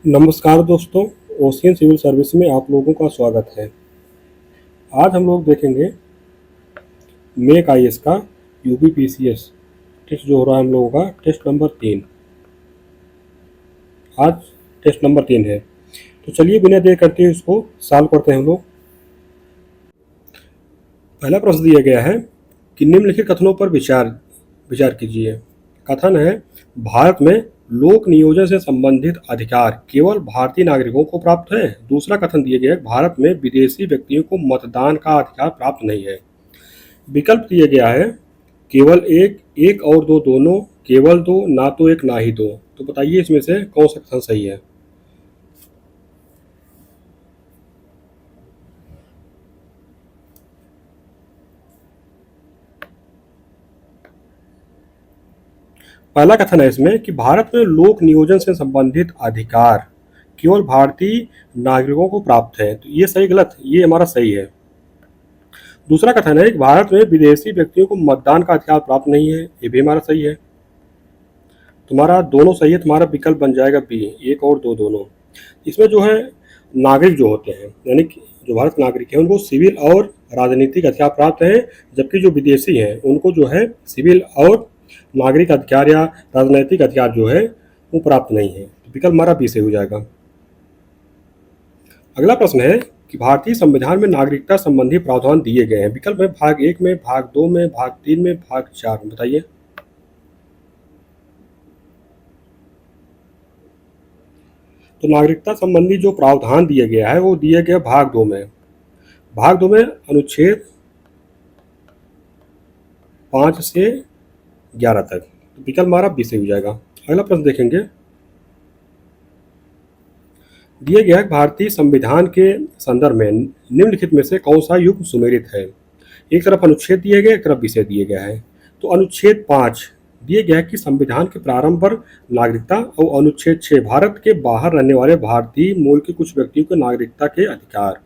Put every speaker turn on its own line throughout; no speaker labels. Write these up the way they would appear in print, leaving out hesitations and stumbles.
नमस्कार दोस्तों, ocean civil service में आप लोगों का स्वागत है। आज हम लोग देखेंगे मेक आईएएस का यूपीपीसीएस टेस्ट जो हो रहा है हम लोगों का टेस्ट नंबर 3। आज टेस्ट नंबर 3 है, तो चलिए बिना देर करते हुए इसको सॉल्व करते हैं हम लोग। पहला प्रश्न दिया गया है कि निम्नलिखित कथनों पर विचार विचार कीजिए। कथन है, भारत में लोक नियोजन से संबंधित अधिकार केवल भारतीय नागरिकों को प्राप्त है। दूसरा कथन दिया गया है, भारत में विदेशी व्यक्तियों को मतदान का अधिकार प्राप्त नहीं है। विकल्प दिया गया है, केवल एक, एक और दो दोनों, केवल दो, ना तो एक ना ही दो। तो बताइए इसमें से कौन सा कथन सही है। पहला कथन है इसमें कि भारत में लोक नियोजन से संबंधित अधिकार केवल भारतीय नागरिकों को प्राप्त है। तो ये सही गलत, ये हमारा सही है। दूसरा कथन है कि भारत में विदेशी व्यक्तियों को मतदान का अधिकार प्राप्त नहीं है। ये भी हमारा सही है। तुम्हारा दोनों सही है, तुम्हारा विकल्प बन जाएगा बी, एक और दो दोनों। इसमें जो है नागरिक जो होते हैं, यानी कि जो भारत के नागरिक हैं उनको सिविल और राजनीतिक अधिकार प्राप्त है, जबकि जो विदेशी हैं उनको जो है सिविल और नागरिक अधिकार या राजनीतिक अधिकार जो है वो प्राप्त नहीं है। तो विकल्प हमारा बी से हो जाएगा। अगला प्रश्न है कि भारतीय संविधान में नागरिकता संबंधी प्रावधान दिए गए हैं। विकल्प है भाग 1 में, भाग 2 में, भाग 3 में, भाग 4 में। बताइए। तो नागरिकता संबंधी जो प्रावधान दिया गया है वो दिया गया भाग 2 में। भाग 2 में अनुच्छेद 5 से 11 तक। तो विकल्प हमारा बी से हो जाएगा। अगला प्रश्न देखेंगे। दिए गया है भारतीय संविधान के संदर्भ में निम्नलिखित में से कौन सा युग सुमेलित है। एक तरफ अनुच्छेद दिए गए, एक तरफ विषय दिए गया है। तो अनुच्छेद 5 दिए गया है कि संविधान के प्रारंभ पर नागरिकता, और अनुच्छेद 6 भारत के बाहर रहने वाले भारतीय मूल के कुछ व्यक्तियों को नागरिकता के अधिकार।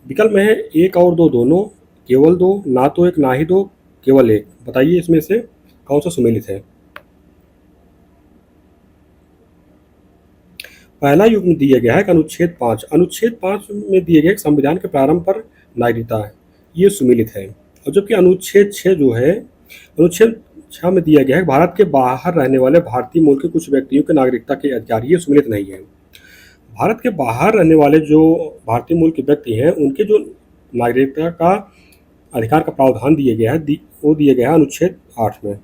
विकल्प में है एक और दो दोनों, केवल दो, ना तो एक ना ही दो, केवल एक। बताइए इसमें से कौन सा सुमेलित है। पहला युग्म दिया गया है कि अनुच्छेद 5। अनुच्छेद 5 में दिए गए संविधान के प्रारंभ पर नागरिकता है, ये सुमेलित है। और जबकि अनुच्छेद 6 जो है, अनुच्छेद 6 में दिया गया है भारत के बाहर रहने वाले भारतीय मूल के कुछ व्यक्तियों के नागरिकता के अधिकार, ये सुमेलित नहीं है। भारत के बाहर रहने वाले जो भारतीय मूल के व्यक्ति हैं उनके जो नागरिकता का अधिकार का प्रावधान दिया गया है वो दिया गया है अनुच्छेद 8 में।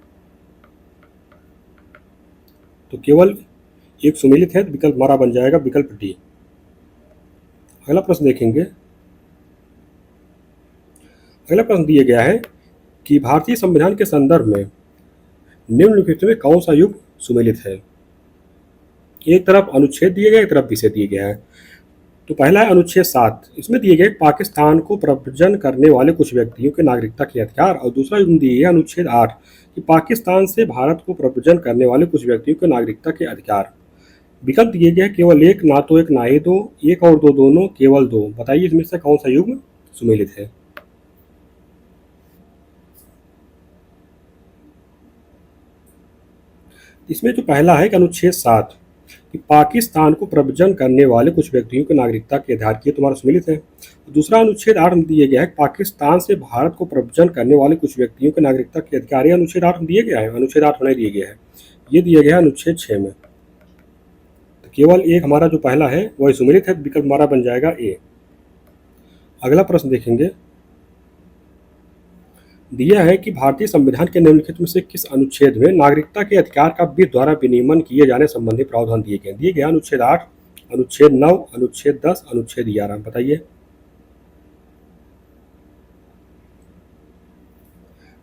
तो केवल एक सुमेलित है, तो विकल्प हमारा बन जाएगा विकल्प डी। अगला प्रश्न देखेंगे। अगला प्रश्न दिया गया है कि भारतीय संविधान के संदर्भ में निम्नलिखित में कौन सा युग सुमेलित है। एक तरफ अनुच्छेद दिए गए, एक तरफ विषय दिए गया है। तो पहला है अनुच्छेद 7। इसमें दिए गए पाकिस्तान को प्रव्रजन करने वाले कुछ व्यक्तियों के नागरिकता के अधिकार। और दूसरा युग्म दिया गया अनुच्छेद 8 कि पाकिस्तान से भारत को प्रव्रजन करने वाले कुछ व्यक्तियों के नागरिकता के अधिकार। विकल्प दिए गए केवल एक, ना तो एक ना ही दो, एक और दो दोनों, केवल दो। बताइए इसमें से कौन सा युग्म सुमेलित है। इसमें जो पहला है कि अनुच्छेद 7 कि पाकिस्तान को प्रव्रजन करने वाले कुछ व्यक्तियों के नागरिकता के आधार की, तुम्हारा सुमेलित है। दूसरा अनुच्छेद 8 में दिया गया है पाकिस्तान से भारत को प्रव्रजन करने वाले कुछ व्यक्तियों के नागरिकता के अधिकार, ये अनुच्छेद 8 में दिया गया है। अनुच्छेद 8 में नहीं दिया गया है, ये दिया गया है अनुच्छेद 6 में। तो केवल एक हमारा जो पहला है वही सुमेलित है, विकल्प हमारा बन जाएगा ए। अगला प्रश्न देखेंगे। दिया है कि भारतीय संविधान के निम्नलिखित में से किस अनुच्छेद में नागरिकता के अधिकार का विधि द्वारा विनियमन किए जाने संबंधी प्रावधान दिए गए अनुच्छेद 8, अनुच्छेद 9, अनुच्छेद 10, अनुच्छेद 11। बताइए।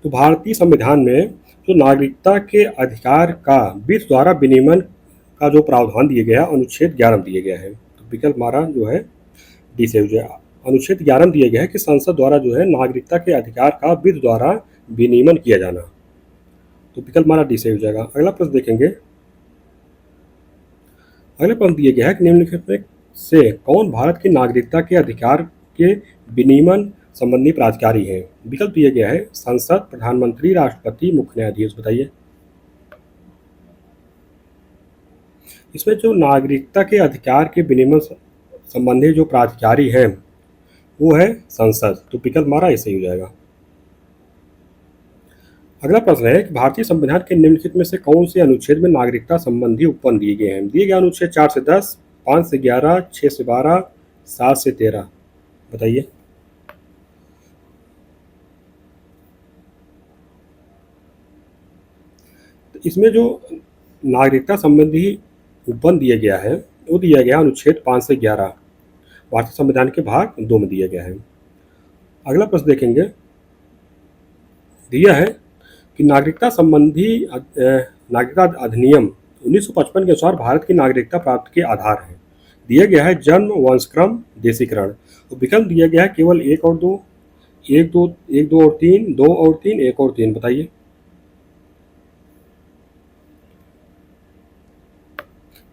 तो भारतीय संविधान में जो नागरिकता के अधिकार का विधि द्वारा विनियमन का जो प्रावधान दिया गया अनुच्छेद 11 में दिया गया है। तो विकल्प हमारा जो है डी से हो जाएगा। अनुच्छेद 11 में दिया गया है कि संसद द्वारा जो है नागरिकता के अधिकार का विधि द्वारा विनियमन किया जाना। तो विकल्प हमारा डी से हो जाएगा। अगला प्रश्न देखेंगे। अगला प्रश्न दिया गया है कि निम्नलिखित में से कौन भारत की नागरिकता के अधिकार के विनियमन संबंधी प्राधिकारी है। विकल्प दिया गया है संसद, प्रधानमंत्री, राष्ट्रपति, मुख्य न्यायाधीश। बताइए। इसमें जो नागरिकता के अधिकार के विनियमन संबंधी जो प्राधिकारी है वो है संसद। तो विकल्प हमारा ऐसे ही हो जाएगा। अगला प्रश्न है कि भारतीय संविधान के निम्नलिखित में से कौन से अनुच्छेद में नागरिकता संबंधी उपबंध दिए गए हैं? दिए गए अनुच्छेद 4 से 10, 5 से 11, 6 से 12, 7 से 13, बताइए। तो इसमें जो नागरिकता संबंधी उपबंध दिया गया है वो दिया गया अनुच्छेद 5 से 11 भारतीय संविधान के भाग 2 में दिया गया है। अगला प्रश्न देखेंगे, दिया है कि नागरिकता अधिनियम 1955 के अनुसार भारत की नागरिकता प्राप्ति के आधार है। दिया गया है जन्म, वंशक्रम, देशीकरण। और विकल्प दिया गया है केवल एक और दो, एक दो और तीन, दो और तीन, एक और तीन, बताइए।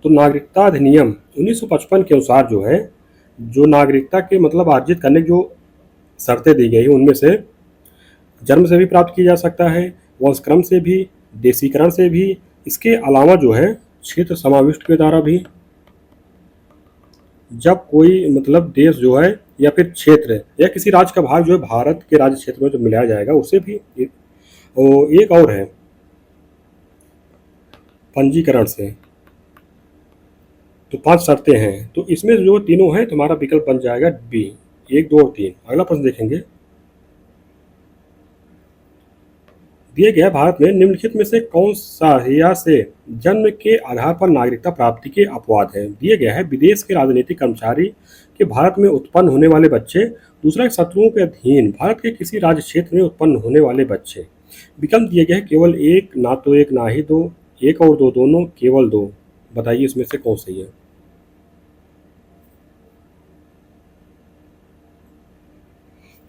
तो नागरिकता अधिनियम 1955 के अनुसार जो है, जो नागरिकता के मतलब अर्जित करने की जो शर्तें दी गई उनमें से जन्म से भी प्राप्त किया जा सकता है, वंशक्रम से भी, देशीकरण से भी, इसके अलावा जो है क्षेत्र समाविष्ट के द्वारा भी। जब कोई मतलब देश जो है या फिर क्षेत्र या किसी राज्य का भाग जो है भारत के राज्य क्षेत्र में जो मिलाया जाएगा उससे भी। एक और है पंजीकरण से। तो 5 शर्तें हैं, तो इसमें जो तीनों हैं तुम्हारा विकल्प बन जाएगा बी, 1, 2 और 3। अगला प्रश्न देखेंगे, दिए गया भारत में निम्नलिखित में से कौन सा या से जन्म के आधार पर नागरिकता प्राप्ति के अपवाद है? दिए गया है विदेश के राजनीतिक कर्मचारी के भारत में उत्पन्न होने वाले बच्चे, दूसरा शत्रुओं के अधीन भारत के किसी राज्य क्षेत्र में उत्पन्न होने वाले बच्चे। विकल्प दिए गए हैं केवल एक, ना तो एक ना ही दो, एक और दो दोनों, केवल दो, बताइए इसमें से कौन सही है।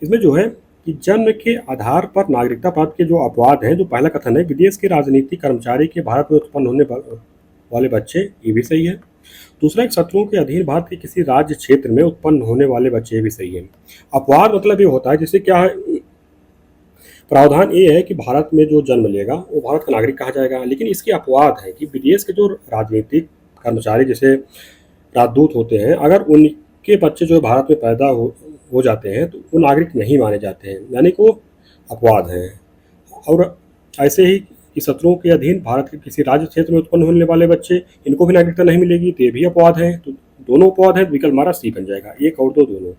इसमें जो है कि जन्म के आधार पर नागरिकता प्राप्त के जो अपवाद हैं, जो पहला कथन है विदेश के राजनीतिक कर्मचारी के भारत में उत्पन्न होने वाले बच्चे, ये भी सही है। दूसरा, एक शत्रुओं के अधीन भारत के किसी राज्य क्षेत्र में उत्पन्न होने वाले बच्चे, ये भी सही है। अपवाद मतलब ये होता है जैसे क्या है, प्रावधान ये है कि भारत में जो जन्म लेगा वो भारत का नागरिक कहा जाएगा, लेकिन इसके अपवाद है कि विदेश के जो राजनीतिक कर्मचारी जैसे राजदूत होते हैं, अगर उनके बच्चे जो भारत में पैदा हो जाते हैं तो वो नागरिक नहीं माने जाते हैं, यानी कि वो अपवाद हैं। और ऐसे ही कि शत्रुओं के अधीन भारत के किसी राज्य क्षेत्र में उत्पन्न होने वाले बच्चे, इनको भी नागरिकता नहीं मिलेगी, तो ये भी अपवाद है। तो दोनों अपवाद हैं, विकल्प हमारा सी बन जाएगा, एक और दो दोनों।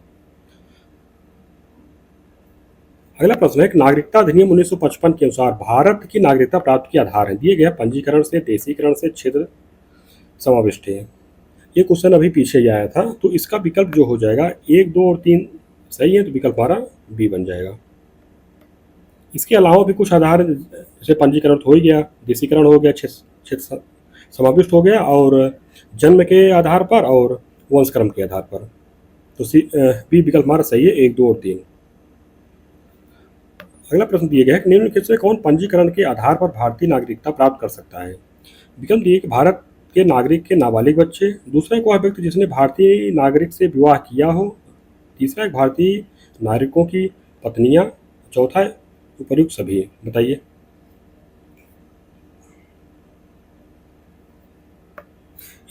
अगला प्रश्न है कि नागरिकता अधिनियम 1955 के अनुसार भारत की नागरिकता प्राप्ति के आधार है। दिए गए पंजीकरण से, देशीकरण से, क्षेत्र समाविष्ट है। ये क्वेश्चन अभी पीछे ही आया था, तो इसका विकल्प जो हो जाएगा 1, 2 और 3 सही है, तो विकल्प हमारा बी बन जाएगा। इसके अलावा भी कुछ आधार जैसे पंजीकरण तो हो ही गया, देशीकरण हो गया, क्षेत्र समाविष्ट हो गया, और जन्म के आधार पर और वंशक्रम के आधार पर। तो बी विकल्प हमारा सही है, 1, 2 और 3। अगला प्रश्न दिया गया है कि निम्नलिखित से कौन पंजीकरण के आधार पर भारतीय नागरिकता प्राप्त कर सकता है? विकल्प दिए कि भारत के नागरिक के नाबालिग बच्चे, दूसरा एक वह व्यक्ति जिसने भारतीय नागरिक से विवाह किया हो, तीसरा एक भारतीय नागरिकों की पत्नियां, चौथा उपर्युक्त सभी, बताइए।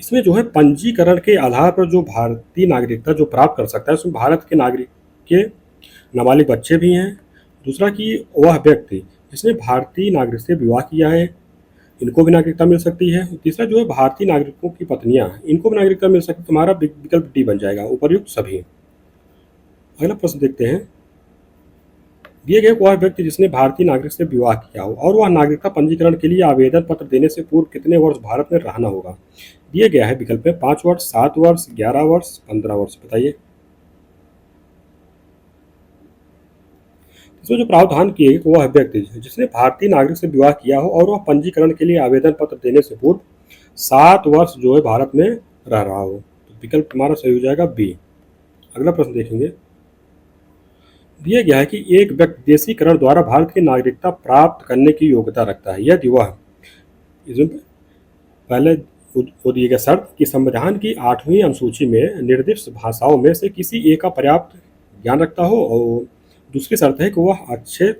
इसमें जो है पंजीकरण के आधार पर जो भारतीय नागरिकता जो प्राप्त कर सकता है उसमें भारत के नागरिक के नाबालिग बच्चे भी हैं, दूसरा कि वह व्यक्ति जिसने भारतीय नागरिक से विवाह किया है, इनको भी नागरिकता मिल सकती है, तीसरा जो है भारतीय नागरिकों की पत्नियां, इनको भी नागरिकता मिल सकती है। तुम्हारा विकल्प डी बन जाएगा, उपर्युक्त सभी। अगला प्रश्न देखते हैं, दिए गए वह व्यक्ति जिसने भारतीय नागरिक से विवाह किया हो और वह नागरिकता पंजीकरण के लिए आवेदन पत्र देने से पूर्व कितने वर्ष भारत में रहना होगा? दिए गया है विकल्प में 5 वर्ष, 7 वर्ष, 11 वर्ष, 15 वर्ष, बताइए। इसमें जो प्रावधान किए गए वह व्यक्ति जिसने भारतीय नागरिक से विवाह किया हो और वह पंजीकरण के लिए आवेदन पत्र देने से पूर्व 7 वर्ष जो है भारत में रह रहा हो, तो विकल्प हमारा सही हो जाएगा बी। अगला प्रश्न देखेंगे, दिया गया है कि एक व्यक्ति देशीकरण द्वारा भारत की नागरिकता प्राप्त करने की योग्यता रखता है यदि वह, इसमें पहले वो दिए गए शर्त कि संविधान की 8वीं अनुसूची में निर्दिष्ट भाषाओं में से किसी एक का पर्याप्त ज्ञान रखता हो, और दूसरी शर्त है कि वह अच्छे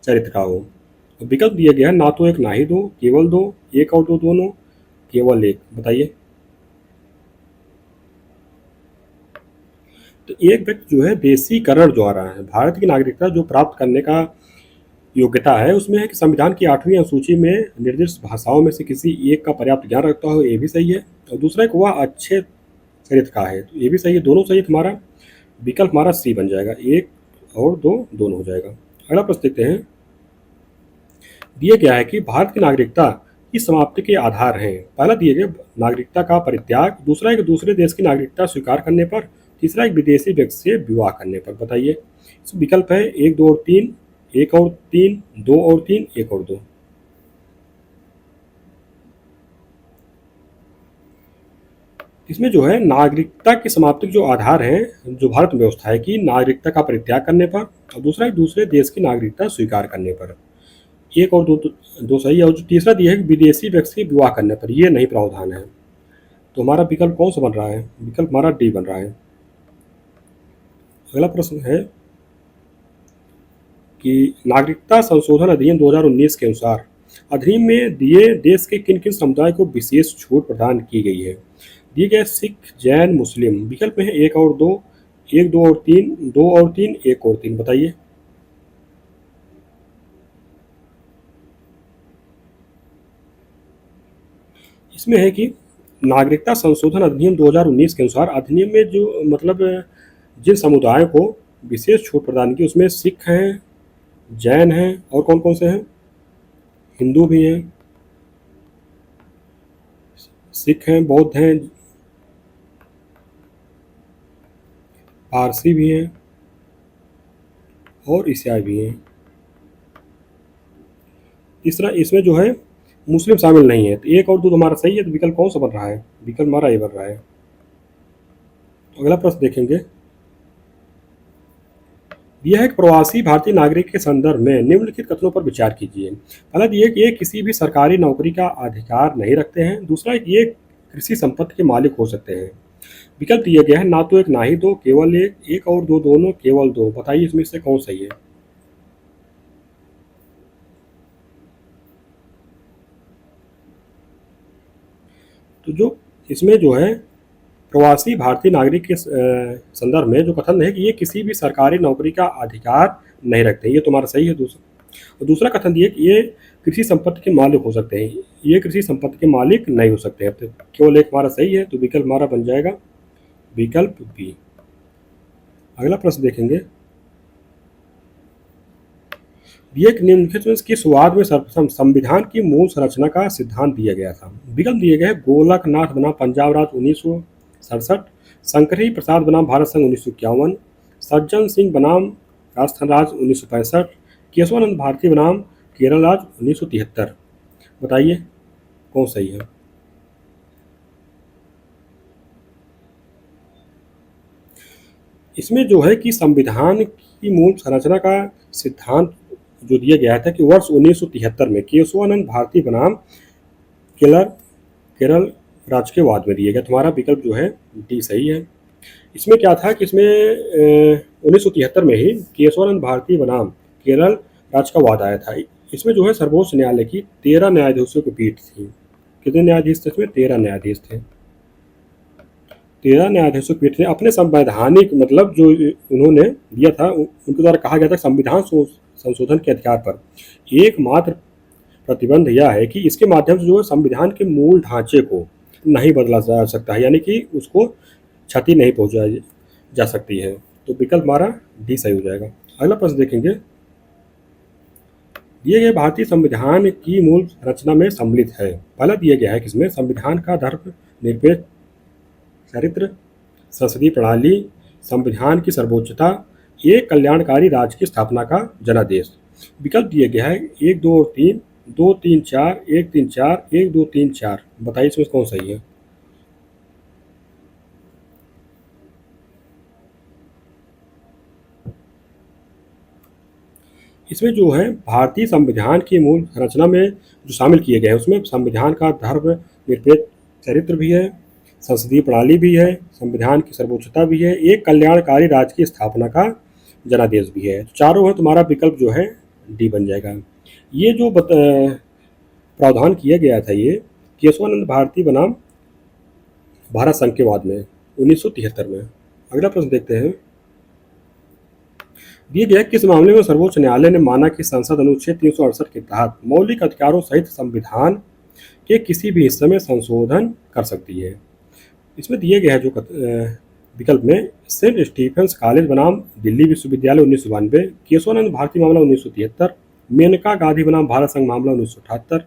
चरित्र का हो। विकल्प दिया गया है ना तो एक ना ही दो, केवल दो, एक और दो दोनों, केवल एक, बताइए। तो एक व्यक्ति जो है देशीकरण द्वारा है भारत की नागरिकता जो प्राप्त करने का योग्यता है उसमें है कि संविधान की 8वीं अनुसूची में निर्दिष्ट भाषाओं में से किसी एक का पर्याप्त ज्ञान रखता हो, ये भी सही है। और दूसरा एक वह अच्छे चरित्र का है, तो ये भी सही है। दोनों सही है। तुम्हारा विकल्प हमारा सी बन जाएगा, एक और दो दोनों हो जाएगा। अगला प्रश्न देखते हैं। दिया गया है कि भारत की नागरिकता की समाप्ति के आधार हैं। पहला दिए गए नागरिकता का परित्याग, दूसरा एक दूसरे देश की नागरिकता स्वीकार करने पर, तीसरा एक विदेशी व्यक्ति से विवाह करने पर। बताइए। इसमें विकल्प है एक, दो और तीन, एक और तीन, दो और तीन, एक और दो। इसमें जो है नागरिकता की समाप्ति के जो आधार हैं जो भारत में व्यवस्था है कि नागरिकता का परित्याग करने पर, और दूसरा एक दूसरे देश की नागरिकता स्वीकार करने पर। एक और दो दो सही है। और जो तीसरा दिया है कि विदेशी व्यक्ति से विवाह करने पर, ये नहीं प्रावधान है। तो हमारा विकल्प कौन सा बन रहा है? विकल्प हमारा डी बन रहा है। अगला प्रश्न है कि नागरिकता संशोधन अधिनियम 2019 के अनुसार अधिनियम में दिए देश के किन किन समुदाय को विशेष छूट प्रदान की गई है? दिए गए सिख, जैन, मुस्लिम। विकल्प में है एक और दो, एक, दो और तीन, दो और तीन, एक और तीन। बताइए। इसमें है कि नागरिकता संशोधन अधिनियम 2019 के अनुसार अधिनियम में जो मतलब जिन समुदायों को विशेष छूट प्रदान की उसमें सिख हैं, जैन हैं और कौन कौन से हैं? हिंदू भी हैं, सिख हैं, बौद्ध हैं, पारसी भी हैं और ईसाई भी हैं। तीसरा इसमें जो है मुस्लिम शामिल नहीं है। तो एक और दो हमारा सही है। तो विकल्प कौन सा बन रहा है? विकल्प हमारा ये बन रहा है। तो अगला प्रश्न देखेंगे। यह एक प्रवासी भारतीय नागरिक के संदर्भ में निम्नलिखित कथनों पर विचार कीजिए। पहला दिया कि ये किसी भी सरकारी नौकरी का अधिकार नहीं रखते हैं। दूसरा एक ये कृषि संपत्ति के मालिक हो सकते हैं। विकल्प दिया गया है ना तो एक ना ही दो, केवल एक, एक और दो दोनों, केवल दो। बताइए इसमें से कौन सही है? तो जो इसमें जो है प्रवासी भारतीय नागरिक के संदर्भ में जो कथन है कि ये किसी भी सरकारी नौकरी का अधिकार नहीं रखते, ये तुम्हारा सही है। दूसरा और दूसरा कथन दिया कि ये कृषि संपत्ति के मालिक हो सकते हैं, ये कृषि संपत्ति के मालिक नहीं हो सकते हैं। तो केवल एक हमारा सही है। तो विकल्प हमारा बन जाएगा विकल्प बी। अगला प्रश्न देखेंगे। दिए कि निम्नलिखित में किस वाद में संविधान की मूल संरचना का सिद्धांत दिया गया था? विकल्प दिए गए गोलकनाथ बनाम पंजाब राज 1967, शंकरी प्रसाद बनाम भारत संघ 1951, सज्जन सिंह बनाम राजस्थान राज 1965, केशवानंद भारती बनाम केरल राज 1973। बताइए कौन सही है? इसमें जो है कि संविधान की मूल संरचना का सिद्धांत जो दिया गया था कि वर्ष 1973 में केशवानंद भारती बनाम केरल केरल राज्य के वाद में दिया गया। तुम्हारा विकल्प जो है डी सही है। इसमें क्या था कि इसमें 1973 में ही केशवानंद भारती बनाम केरल राज्य का वाद आया था। इसमें जो है सर्वोच्च न्यायालय की 13 न्यायाधीशों की पीठ थी। कितने न्यायाधीश थे इसमें? 13 न्यायाधीश थे। 13 न्यायाधीशों की पीठ ने अपने संवैधानिक मतलब जो उन्होंने दिया था उनके द्वारा कहा गया था संविधान संशोधन के अधिकार पर एकमात्र प्रतिबंध यह है कि इसके माध्यम से जो है संविधान के मूल ढांचे को नहीं बदला जा सकता है, यानी कि उसको क्षति नहीं पहुंचाई जा सकती है। तो विकल्प हमारा डी सही हो जाएगा। अगला प्रश्न देखेंगे। दिए गए भारतीय संविधान की मूल रचना में सम्मिलित है। पहला दिया गया है कि इसमें संविधान का धर्मनिरपेक्ष चरित्र, संसदीय प्रणाली, संविधान की सर्वोच्चता, एक कल्याणकारी राज्य की स्थापना का जनादेश। विकल्प दिया गया है एक, दो और तीन, दो, तीन, चार, एक, तीन, चार, एक, दो, तीन, चार। बताइए इसमें कौन सही है? इसमें जो है भारतीय संविधान की मूल संरचना में जो शामिल किए गए हैं उसमें संविधान का धर्मनिरपेक्ष चरित्र भी है, संसदीय प्रणाली भी है, संविधान की सर्वोच्चता भी है, एक कल्याणकारी राज्य की स्थापना का जनादेश भी है। तो चारों है। तुम्हारा विकल्प जो है डी बन जाएगा। ये जो प्रावधान किया गया था ये केशवानंद भारती बनाम भारत संघ के वाद में 1973 में, अगला प्रश्न देखते हैं। दिए गया किस मामले में सर्वोच्च न्यायालय ने माना कि संसद अनुच्छेद 368 के तहत मौलिक अधिकारों सहित संविधान के किसी भी हिस्से में संशोधन कर सकती है। इसमें दिए गए है जो विकल्प में सेंट स्टीफेंस कॉलेज बनाम दिल्ली विश्वविद्यालय 1992, केशवानंद भारती मामला 1973, मेनका गांधी बनाम भारत संघ मामला 1978,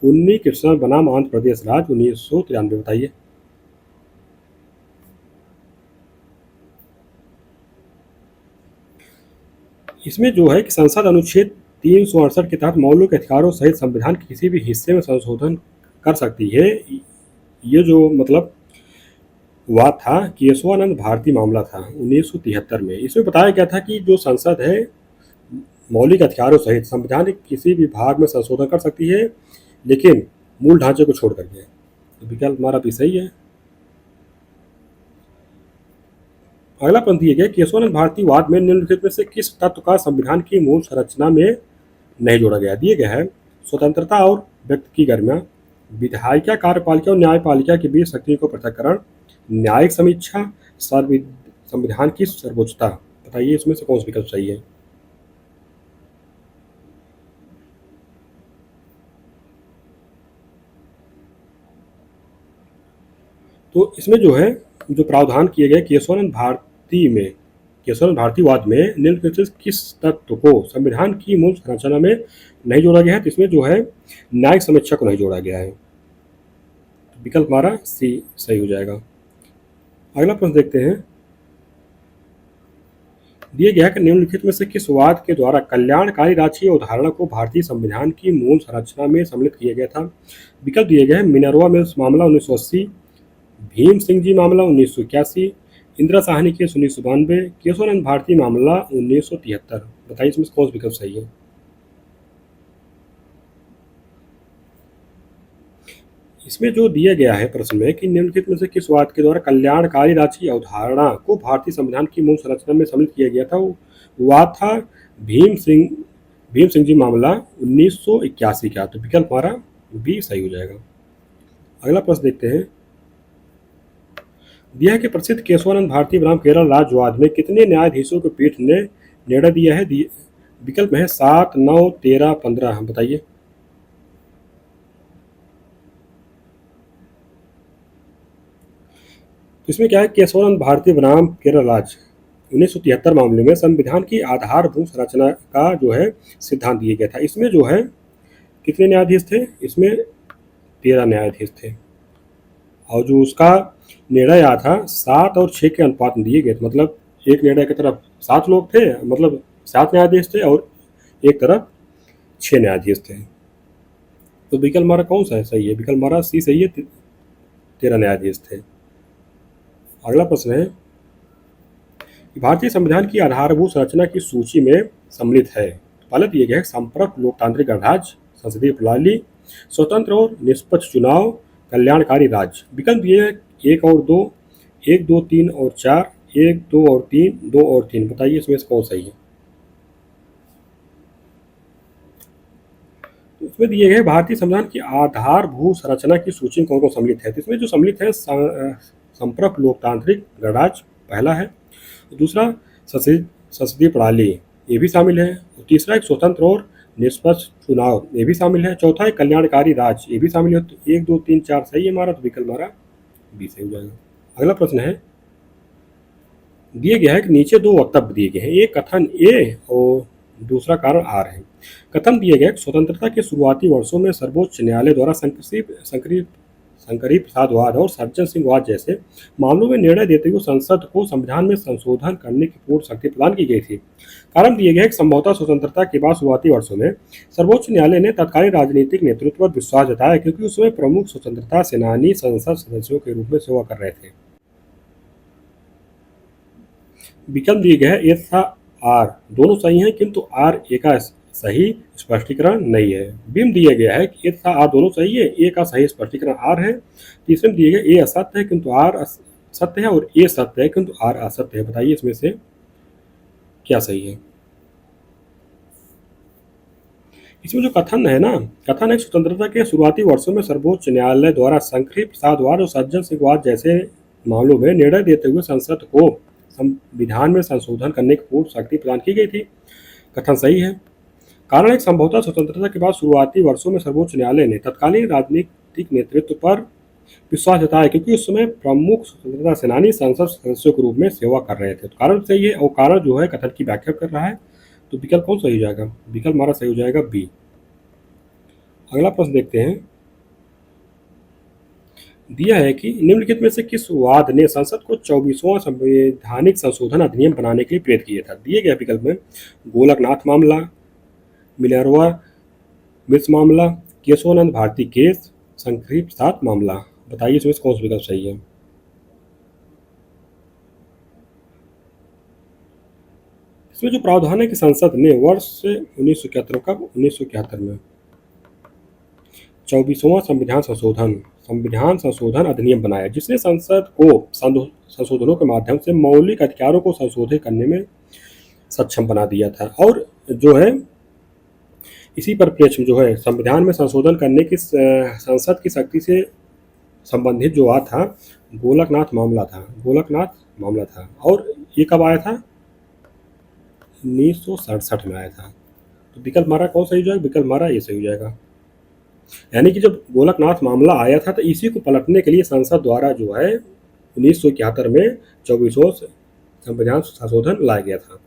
उन्नी कृष्णन बनाम आंध्र प्रदेश राज्य 1993। बताइए। इसमें जो है कि संसद अनुच्छेद 368 के तहत मौलिक अधिकारों सहित संविधान के किसी भी हिस्से में संशोधन कर सकती है। ये जो मतलब हुआ था केशवानंद भारती मामला था 1973 में। इसमें बताया गया था कि जो संसद है मौलिक अधिकारों सहित संविधान के किसी भी भाग में संशोधन कर सकती है, लेकिन मूल ढांचे को छोड़ करके। तो विकल्प हमारा भी सही है। अगला प्रश्न दिया गया केशवानंद भारती वाद में निम्नलिखित में से किस तत्व का संविधान की मूल संरचना में नहीं जोड़ा गया। दिए गया है स्वतंत्रता और व्यक्ति की गरिमा, विधायिका कार्यपालिका और न्यायपालिका के बीच शक्तियों का पृथक्करण, न्यायिक समीक्षा, संविधान की सर्वोच्चता। बताइए इसमें से कौन सा विकल्प सही है। तो इसमें जो है जो प्रावधान किए गए केशवानंद भारती वाद में निम्नलिखित से किस तत्व को संविधान की मूल संरचना में नहीं जोड़ा गया है। तो इसमें जो है न्यायिक समीक्षा को नहीं जोड़ा गया है। विकल्प हमारा सी सही हो जाएगा। अगला प्रश्न देखते हैं। दिए गया कि निम्नलिखित में से किस वाद के द्वारा कल्याणकारी राज्य अवधारणा को भारतीय संविधान की मूल संरचना में सम्मिलित किया गया था। विकल्प दिए गए हैं मिनर्वा मिल्स मामला 1980, भीम सिंह जी मामला 1981, इंदिरा साहनी केस 1992, केशवानंद भारती मामला 1973। बताइए इसमें कौन सा विकल्प सही है। इसमें जो दिया गया है प्रश्न में कि निम्नलिखित में से किस वाद के द्वारा कल्याणकारी राज्य की अवधारणा को भारतीय संविधान की मूल संरचना में सम्मिलित किया गया था, वो वाद था भीम सिंह जी मामला 1981 का। तो विकल्प हमारा बी सही हो जाएगा। अगला प्रश्न देखते हैं। दिया है कि प्रसिद्ध केशवानंद भारती बनाम केरल राज्य वाद में कितने न्यायाधीशों की पीठ ने निर्णय दिया है। विकल्प में है 7, 9, 13, 15। बताइए। इसमें क्या है केशवानंद भारती बनाम केरल राज्य 1973 मामले में संविधान की आधारभूत संरचना का जो है सिद्धांत दिया गया था। इसमें जो है कितने न्यायाधीश थे। इसमें 13 न्यायाधीश थे और जो उसका निर्णय आया था 7 और 6 के अनुपात में दिए गए थे। मतलब एक निर्णय की तरफ 7 लोग थे, मतलब 7 न्यायाधीश थे और एक तरफ 6 न्यायाधीश थे। तो विकल्प हमारा कौन सा है सही है। विकल्प हमारा सी सही है, 13 न्यायाधीश थे। अगला प्रश्न है भारतीय संविधान की आधारभूत संरचना की सूची में सम्मिलित है। पहले दिए गए संपर्क लोकतांत्रिक गणराज्य, संसदीय प्रणाली, स्वतंत्र और निष्पक्ष चुनाव, कल्याणकारी राज्य। विकल्प दिए हैं 1 और 2, 1, 2, 3 और 4, 1, 2 और 3, 2 और 3। बताइए इसमें से कौन सही है। तो इसमें दिए गए भारतीय संविधान की आधारभूत संरचना की सूची में कौन कौन सम्मिलित है। तो इसमें जो सम्मिलित है संपर्क लोकतांत्रिक गणराज्य पहला है, दूसरा संसदीय प्रणाली ये भी शामिल है, तीसरा एक स्वतंत्र और निष्पक्ष चुनाव ये भी शामिल है, चौथा है कल्याणकारी राज्य ये भी शामिल है। तो 1, 2, 3, 4 सही है हमारा। तो विकल्प हमारा बी सही हो जाएगा। अगला प्रश्न है दिए गया है कि नीचे 2 वक्तव्य दिए गए हैं, एक कथन ए और दूसरा कारण आर है। कथन दिए गए स्वतंत्रता के शुरुआती वर्षों में सर्वोच्च न्यायालय द्वारा शंकरी प्रसाद वाद और सज्जन सिंह वाद जैसे मामलों में निर्णय देते हुए संसद को संविधान में संशोधन करने की पूर्ण शक्ति प्रदान की गई थी। कारण दिए गए संभवतः स्वतंत्रता के बाद शुरुआती वर्षों में सर्वोच्च न्यायालय ने तत्कालीन राजनीतिक नेतृत्व पर विश्वास जताया, क्योंकि उसमें प्रमुख स्वतंत्रता सेनानी संसद सदस्यों के रूप में सेवा कर रहे थे। विकल्प दिए गए ए तथा आर दोनों सही हैं, किंतु आर ए का सही स्पष्टीकरण नहीं है। बीम दिया गया है कि ए तथा आर दोनों सही है, ए का सही स्पष्टीकरण आर है। तीसरे में दिए गए ए असत्य है किंतु आर सत्य है और ए सत्य है किंतु आर असत्य है। बताइए इसमें से क्या सही है। इसमें जो कथन है ना, कथन है स्वतंत्रता के शुरुआती वर्षों में सर्वोच्च न्यायालय द्वारा शंकरी प्रसाद वाद और सज्जन सिंह वाद जैसे मामलों में निर्णय देते हुए संसद को संविधान में संशोधन करने की पूर्ण शक्ति प्रदान की गई थी। कथन सही है। कारण एक संभवतः स्वतंत्रता के बाद शुरुआती वर्षों में सर्वोच्च न्यायालय ने तत्कालीन राजनीतिक नेतृत्व पर विश्वास जताया, क्योंकि उस समय प्रमुख स्वतंत्रता सेनानी संसद सदस्यों के रूप में सेवा कर रहे थे। तो कारण सही है और कारण जो है कथन की व्याख्या कर रहा है। तो विकल्प कौन सही हो जाएगा? विकल्प हमारा सही हो जाएगा बी। अगला प्रश्न देखते हैं। दिया है कि निम्नलिखित में से किस वाद ने संसद को 24वां संवैधानिक संशोधन अधिनियम बनाने के लिए प्रेरित किया था? दिए गए विकल्प में गोलकनाथ मामला, मिनर्वा मिर्च मामला, केशवानंद भारती केस, शंकरी प्रसाद मामला। बताइए इसमें से कौन सा विकल्प सही है? इसमें जो प्रावधान है कि संसद ने वर्ष 1971 में 24वां संविधान संशोधन अधिनियम बनाया, जिसने संसद को संशोधनों के माध्यम से मौलिक अधिकारों को संशोधित करने में सक्षम बना दिया था। और जो है इसी परिप्रेक्ष्य में जो है संविधान में संशोधन करने की संसद की शक्ति से संबंधित जो था गोलकनाथ मामला था। और ये कब आया था? 1967 में आया था। तो विकल्प हमारा कौन सही हो जाएगा? विकल्प हमारा ये सही हो जाएगा। यानी कि जब गोलकनाथ मामला आया था तो इसी को पलटने के लिए संसद द्वारा जो है 1971 में 24वां संविधान संशोधन लाया गया था।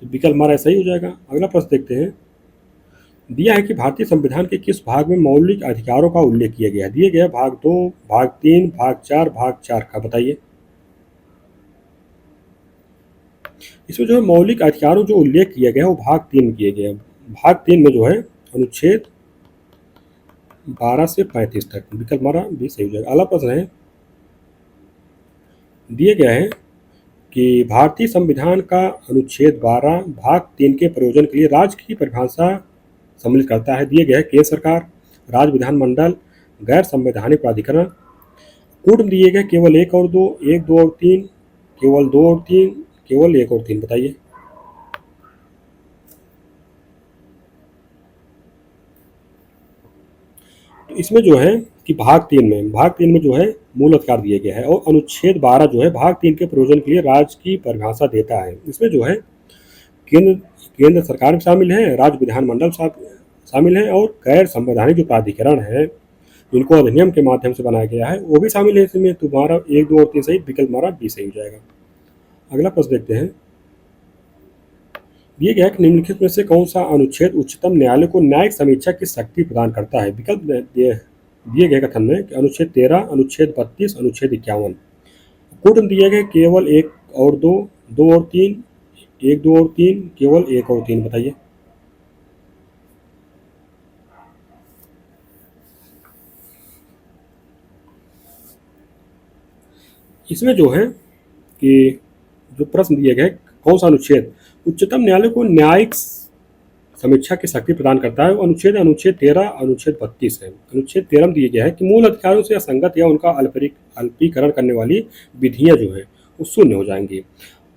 तो विकल्प हमारा सही हो जाएगा। अगला प्रश्न देखते हैं। दिया है कि भारतीय संविधान के किस भाग में मौलिक अधिकारों का उल्लेख किया गया है? दिए गए भाग 2, भाग 3, भाग 4, भाग 4 का बताइए। इसमें जो है मौलिक अधिकारों जो उल्लेख किया गया है वो भाग 3 में किए गए। भाग 3 में जो है अनुच्छेद 12 से 35 तक। विकल्प हमारा भी सही हो जाएगा। अगला प्रश्न है। दिए गया है कि भारतीय संविधान का अनुच्छेद 12 भाग 3 के प्रयोजन के लिए राज्य की परिभाषा सम्मिलित करता है। दिए गए है केंद्र सरकार, राज्य विधानमंडल, गैर संवैधानिक प्राधिकरण। कूट में दिए गए केवल 1 और 2, 1, 2 और 3, केवल 2 और 3, केवल 1 और 3। बताइए। तो इसमें जो है कि भाग 3 में जो है मूल अधिकार दिए गए हैं और अनुच्छेद 12 जो है भाग 3 के प्रयोजन के लिए राज्य की परिभाषा देता है। इसमें जो है केंद्र सरकार भी शामिल है, राज्य विधानमंडल शामिल है और गैर संवैधानिक जो प्राधिकरण है जिनको अधिनियम के माध्यम से बनाया गया है वो भी शामिल है इसमें। तुम्हारा 1, 2 और 3 सही, विकल्प हमारा बी सही हो जाएगा। अगला प्रश्न देखते हैं। दिए गया कि निम्नलिखित में से कौन सा अनुच्छेद उच्चतम न्यायालय को न्यायिक समीक्षा की शक्ति प्रदान करता है? विकल्प दिए गए कथन में कि अनुच्छेद 13, अनुच्छेद 32, अनुच्छेद 51। कूट में दिए गए केवल 1 और 2, 2 और 3, 1, 2 और 3, केवल 1 और 3। बताइए। इसमें जो है कि जो प्रश्न दिए गए कौन सा अनुच्छेद उच्चतम न्यायालय को न्यायिक समीक्षा की शक्ति प्रदान करता है, वो अनुच्छेद 13, अनुच्छेद 32 है। अनुच्छेद 13 में दिया गया है कि मूल अधिकारों से असंगत या उनका अल्पीकरण करने वाली विधियां जो है वो शून्य हो जाएंगी।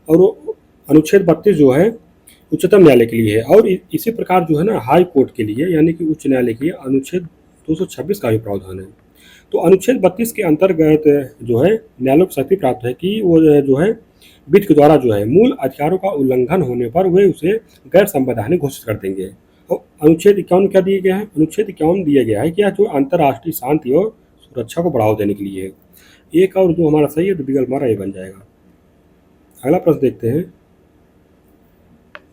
और अनुच्छेद 32 जो है उच्चतम न्यायालय के लिए है और इसी प्रकार जो है ना हाई कोर्ट के लिए यानी कि उच्च न्यायालय के लिए अनुच्छेद 226 का भी प्रावधान है। तो अनुच्छेद 32 के अंतर्गत जो है न्यायालय को शक्ति प्राप्त है कि वो जो है विधि के द्वारा जो है मूल अधिकारों का उल्लंघन होने पर वे उसे गैर संवैधानिक घोषित कर देंगे। और अनुच्छेद 51 क्या दिया गया है? अनुच्छेद 51 दिया गया है कि जो अंतर्राष्ट्रीय शांति और सुरक्षा को बढ़ावा देने के लिए है। 1 और 2 हमारा सही है तो विकल्प हमारा ये बन जाएगा। अगला प्रश्न देखते हैं।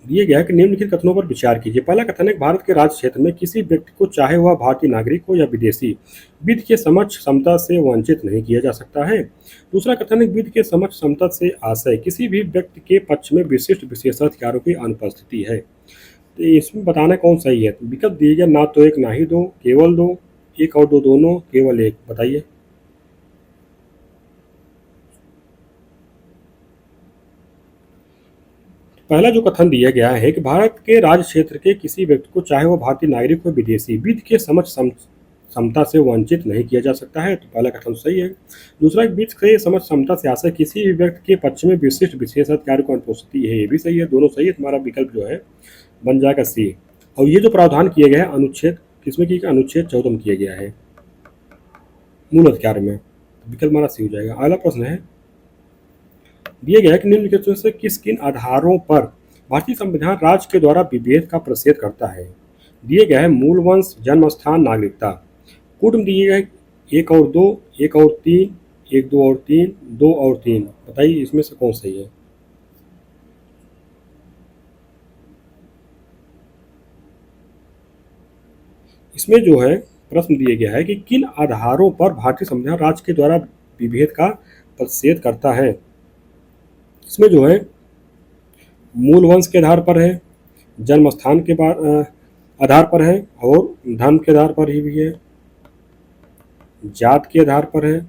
दिए गया है कि निम्नलिखित कथनों पर विचार कीजिए। पहला कथन है भारत के राज्य क्षेत्र में किसी व्यक्ति को चाहे वह भारतीय नागरिक हो या विदेशी विधि के समक्ष समता से वंचित नहीं किया जा सकता है। दूसरा कथन है विधि के समक्ष समता से आशय किसी भी व्यक्ति के पक्ष में विशिष्ट विशेषाधिकारों की अनुपस्थिति है। तो इसमें बताना कौन सही है? विकल्प दिए गए ना तो 1 ना ही 2, केवल 2, 1 और 2 दोनों, केवल 1। बताइए। पहला जो कथन दिया गया है कि भारत के राज्य क्षेत्र के किसी व्यक्ति को चाहे वह भारतीय नागरिक हो विदेशी विधि के समक्ष समता से वंचित नहीं किया जा सकता है, तो पहला कथन सही है। दूसरा विधि के समक्ष समता से आशय किसी भी व्यक्ति के पक्ष में विशिष्ट विशेषाधिकार को अनुपस्थिति है, ये भी सही है। दोनों सही है। तुम्हारा विकल्प जो है बन जाएगा सी। और ये जो प्रावधान किए गए हैं अनुच्छेद किसमें किया गया? अनुच्छेद 14 में किया गया है मूल अधिकार में। विकल्प हमारा सी हो जाएगा। अगला प्रश्न है। दिए गया है कि निम्नलिखित में से किस किन आधारों पर भारतीय संविधान राज्य के द्वारा विभेद का प्रतिषेध करता है। दिए गया है मूल वंश, जन्म स्थान, नागरिकता। कुटुम्ब दिए गए एक और दो, एक और तीन, एक दो और तीन, दो और तीन। बताइए इसमें से कौन सही है। इसमें जो है प्रश्न दिया गया है कि किन आधारों पर भारतीय संविधान राज्य के द्वारा विभेद का प्रतिषेध करता है। इसमें जो है मूल वंश के आधार पर है, जन्म स्थान के आधार पर है, और धर्म के आधार पर ही भी है, जात के आधार पर है,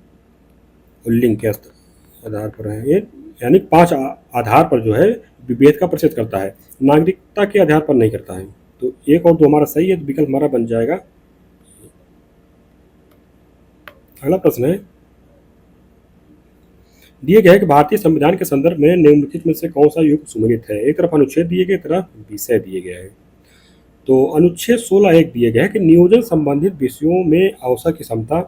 और लिंग के आधार पर है। ये यानी 5 आधार पर जो है विभेद का प्रतिषेध करता है, नागरिकता के आधार पर नहीं करता है। तो एक और दो हमारा सही है, तो विकल्प हमारा बन जाएगा। अगला प्रश्न है, दिए गए कि भारतीय संविधान के संदर्भ में निम्नलिखित में से कौन सा युग सुमेलित है। एक तरफ अनुच्छेद दिए गए, एक तरफ विषय दिए गए हैं। तो अनुच्छेद 16(1) दिए गए है कि नियोजन संबंधित विषयों में अवसर की समता।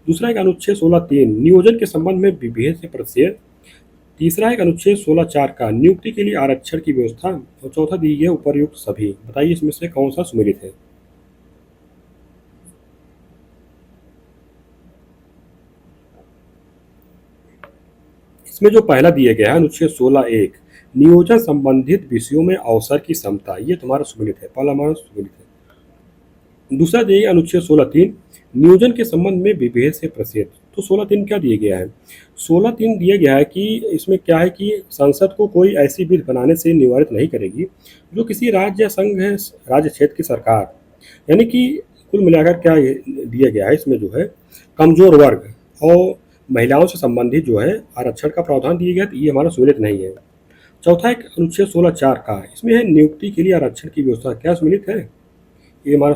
दूसरा एक अनुच्छेद 16(3) नियोजन के संबंध में विभेद से प्रतिषेध। तीसरा एक अनुच्छेद 16(4) का नियुक्ति के लिए आरक्षण की व्यवस्था। और चौथा दी गई उपर्युक्त सभी। बताइए इसमें से कौन सा सुमेलित है। इसमें जो पहला दिया गया है अनुच्छेद 16(1) नियोजन संबंधित विषयों में अवसर की समता, ये तुम्हारा सुमेलित है, पहला हमारा सुमेलित है। दूसरा दिया गया अनुच्छेद 16(3) नियोजन के संबंध में विभेद से प्रतिषेध। तो 16(3) क्या दिया गया है। 16(3) दिया गया है कि इसमें क्या है कि संसद को कोई ऐसी विधि बनाने से निवारित नहीं करेगी जो किसी राज्य या संघ है राज्य क्षेत्र की सरकार, यानी कि कुल मिलाकर क्या दिया गया है इसमें जो है कमजोर वर्ग और महिलाओं से संबंधित जो है आरक्षण का प्रावधान दिया गया, तो ये हमारा सुमेलित नहीं है। चौथा एक अनुच्छेद 16(4) का, इसमें है नियुक्ति के लिए आरक्षण की व्यवस्था, क्या सुमेलित है। ये हमारा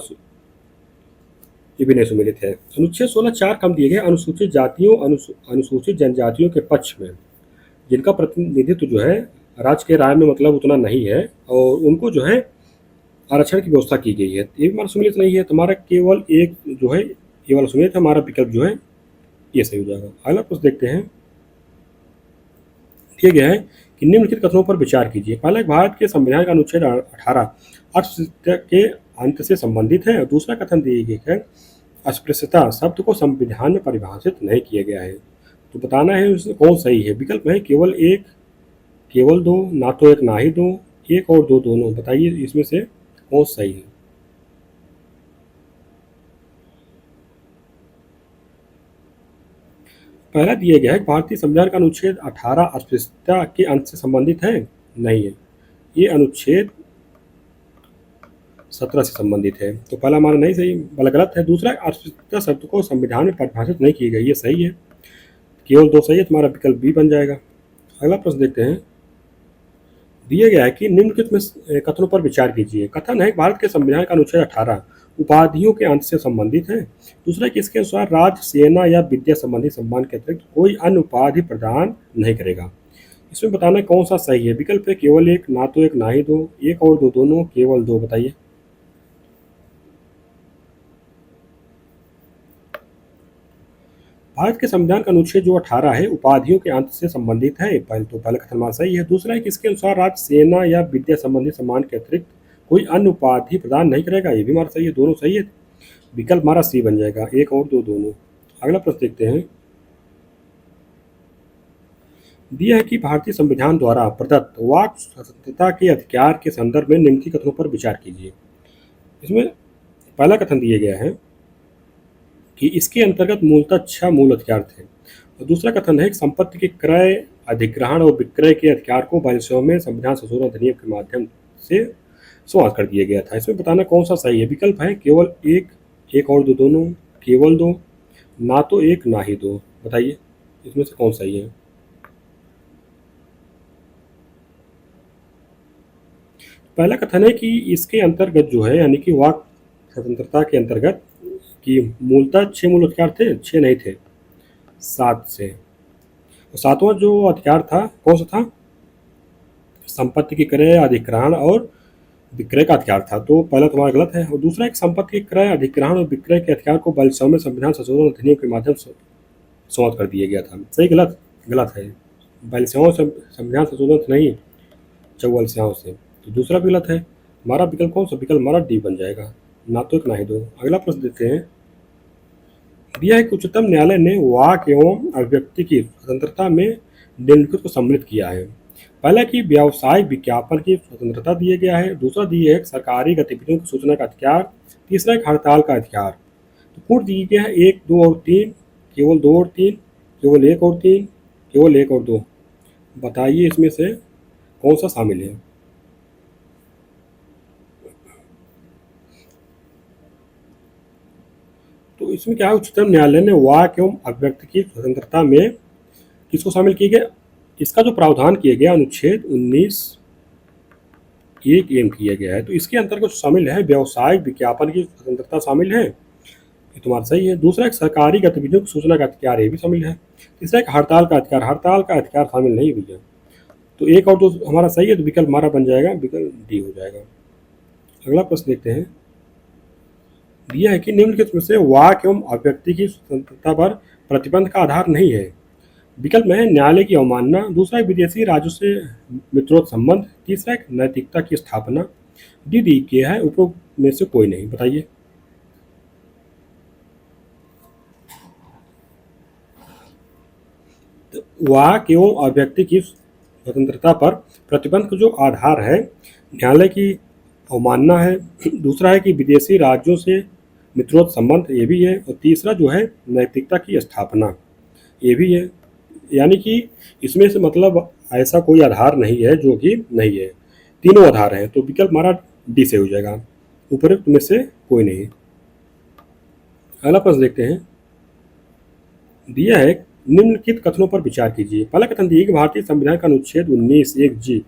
ये भी नहीं सुमेलित है। अनुच्छेद 16(4) कम दिए गए अनुसूचित जातियों अनुसूचित जनजातियों के पक्ष में जिनका प्रतिनिधित्व जो है राज्य के राय में मतलब उतना नहीं है, और उनको जो है आरक्षण की व्यवस्था की गई है। ये हमारा सुमेलित नहीं है। तुम्हारा केवल एक जो है ये वाला सुमेलित है, हमारा विकल्प जो है ये सही हो जाएगा। अगला प्रश्न देखते हैं, दिया गया है कि निम्नलिखित कथनों पर विचार कीजिए। पहला, भारत के संविधान का अनुच्छेद 18 अस्पृश्यता के अंत से संबंधित है। और दूसरा कथन दिया गया है अस्पृश्यता शब्द को संविधान में परिभाषित नहीं किया गया है। तो बताना है उसमें कौन सही है। विकल्प है केवल एक, केवल दो, ना तो एक ना ही दो, एक और दो दोनों। बताइए इसमें से कौन सही है। पहला दिया गया है भारतीय संविधान का अनुच्छेद 18 अस्पृश्यता के अंत से संबंधित है, नहीं है, ये अनुच्छेद 17 से संबंधित है। तो पहला हमारा नहीं सही, वाला गलत है। दूसरा अस्पृश्यता शब्द को संविधान में परिभाषित नहीं की गई, ये सही है, केवल दो सही है, तुम्हारा विकल्प बी बन जाएगा। अगला प्रश्न देखते हैं, दिया गया है कि निम्नलिखित में कथनों पर विचार कीजिए। कथन है भारत के संविधान का अनुच्छेद 18 उपाधियों के अंत से संबंधित है। दूसरा कि इसके अनुसार राज्य, सेना या विद्या संबंधी सम्मान के अतिरिक्त कोई अन्य उपाधि प्रदान नहीं करेगा। इसमें बताना कौन सा सही है। विकल्प है केवल एक, ना तो एक ना ही दो, एक और दो दोनों, केवल दो। बताइए भारत के संविधान का अनुच्छेद जो 18 है उपाधियों के अंत से संबंधित है, तो पहला कथन हमारा सही है। दूसरा है कि इसके अनुसार राज्य, सेना या विद्या संबंधी सम्मान के अतिरिक्त कोई अन्य उपाधि प्रदान नहीं करेगा, ये भी हमारा सही है, दोनों सही है, विकल्प हमारा सी बन जाएगा, एक और दो दोनों। अगला प्रश्न देखते हैं, दिया है कि भारतीय संविधान द्वारा प्रदत्त वाक स्वतंत्रता के अधिकार के संदर्भ में निम्नलिखित कथनों पर विचार कीजिए। इसमें पहला कथन दिया गया है कि इसके अंतर्गत मूलतः 6 मूल अधिकार थे। और दूसरा कथन है कि संपत्ति के क्रय, अधिग्रहण और विक्रय के अधिकार को 22वें में संविधान संशोधन अधिनियम के माध्यम से समाप्त कर दिया गया था। इसमें बताना कौन सा सही है। विकल्प है केवल एक, एक और दो दोनों, केवल दो, ना तो एक ना ही दो। बताइए इसमें से कौन सही है। पहला कथन है कि इसके अंतर्गत जो है यानी कि वाक स्वतंत्रता के अंतर्गत कि मूलतः 6 मूल अधिकार थे, 6 नहीं थे, 7 से। और 7वां जो अधिकार था कौन सा था, संपत्ति की क्रय, अधिग्रहण और विक्रय का अधिकार था। तो पहला तुम्हारा गलत है। और दूसरा एक संपत्ति के क्रय, अधिग्रहण और विक्रय के अधिकार को 22वें संविधान संशोधन अधिनियम के माध्यम से समाप्त कर दिया गया था। सही गलत, गलत है, बालिकाओं से संविधान संशोधन से नहीं, चौवालियाओं से। तो दूसरा भी गलत है। हमारा विकल्प कौन सा? विकल्प हमारा डी बन जाएगा, ना तो एक ना ही दो। अगला प्रश्न देते हैं। दिया है कि उच्चतम न्यायालय ने वाक एवं अभिव्यक्ति की स्वतंत्रता में निम्नलिखित को सम्मिलित किया है। पहला कि व्यावसायिक विज्ञापन की स्वतंत्रता दिया गया है। दूसरा दिया है सरकारी गतिविधियों की सूचना का अधिकार। तीसरा एक हड़ताल का अधिकार। तो पूर्ण दिए गया है एक, दो और तीन, केवल दो और तीन, केवल एक और तीन, केवल एक और दो। बताइए इसमें से कौन सा शामिल है? तो इसमें क्या है, उच्चतम न्यायालय ने वाक एवं अभिव्यक्ति की स्वतंत्रता में किसको शामिल किया गया? इसका जो प्रावधान किया गया अनुच्छेद 19 एक एम किया गया है, तो इसके अंतर्गत शामिल है व्यावसायिक विज्ञापन की स्वतंत्रता शामिल है। ये तुम्हारा सही है। दूसरा एक सरकारी गतिविधियों की सूचना का अधिकार, ये भी शामिल है। तीसरा एक हड़ताल का अधिकार, हड़ताल का अधिकार शामिल नहीं भैया। तो एक और दो हमारा सही है, तो विकल्प हमारा बन जाएगा, विकल्प डी हो जाएगा। अगला प्रश्न देखते हैं। दिया है कि निम्नलिखित में से वाक एवं अभिव्यक्ति की स्वतंत्रता पर प्रतिबंध का आधार नहीं है। विकल्प में है न्यायालय की अवमानना। दूसरा एक विदेशी राज्यों से मित्रोत संबंध। तीसरा एक नैतिकता की स्थापना। डी दी किया है उपरोक्त में से कोई नहीं। बताइए। वाक एवं अभिव्यक्ति की स्वतंत्रता पर प्रतिबंध का जो आधार है न्यायालय की अवमानना है। दूसरा है कि विदेशी राज्यों से मित्रोत संबंध, ये भी है। और तीसरा जो है नैतिकता की स्थापना, ये भी है। यानी कि इसमें से मतलब ऐसा कोई आधार नहीं है जो कि नहीं है, तीनों आधार हैं। तो विकल्प हमारा डी से हो जाएगा, उपरोक्त में से कोई नहीं। अगला प्रश्न देखते हैं। दिया है निम्नलिखित कथनों पर विचार कीजिए। पहला कथन दिया कि भारतीय संविधान का अनुच्छेद 19 एक जी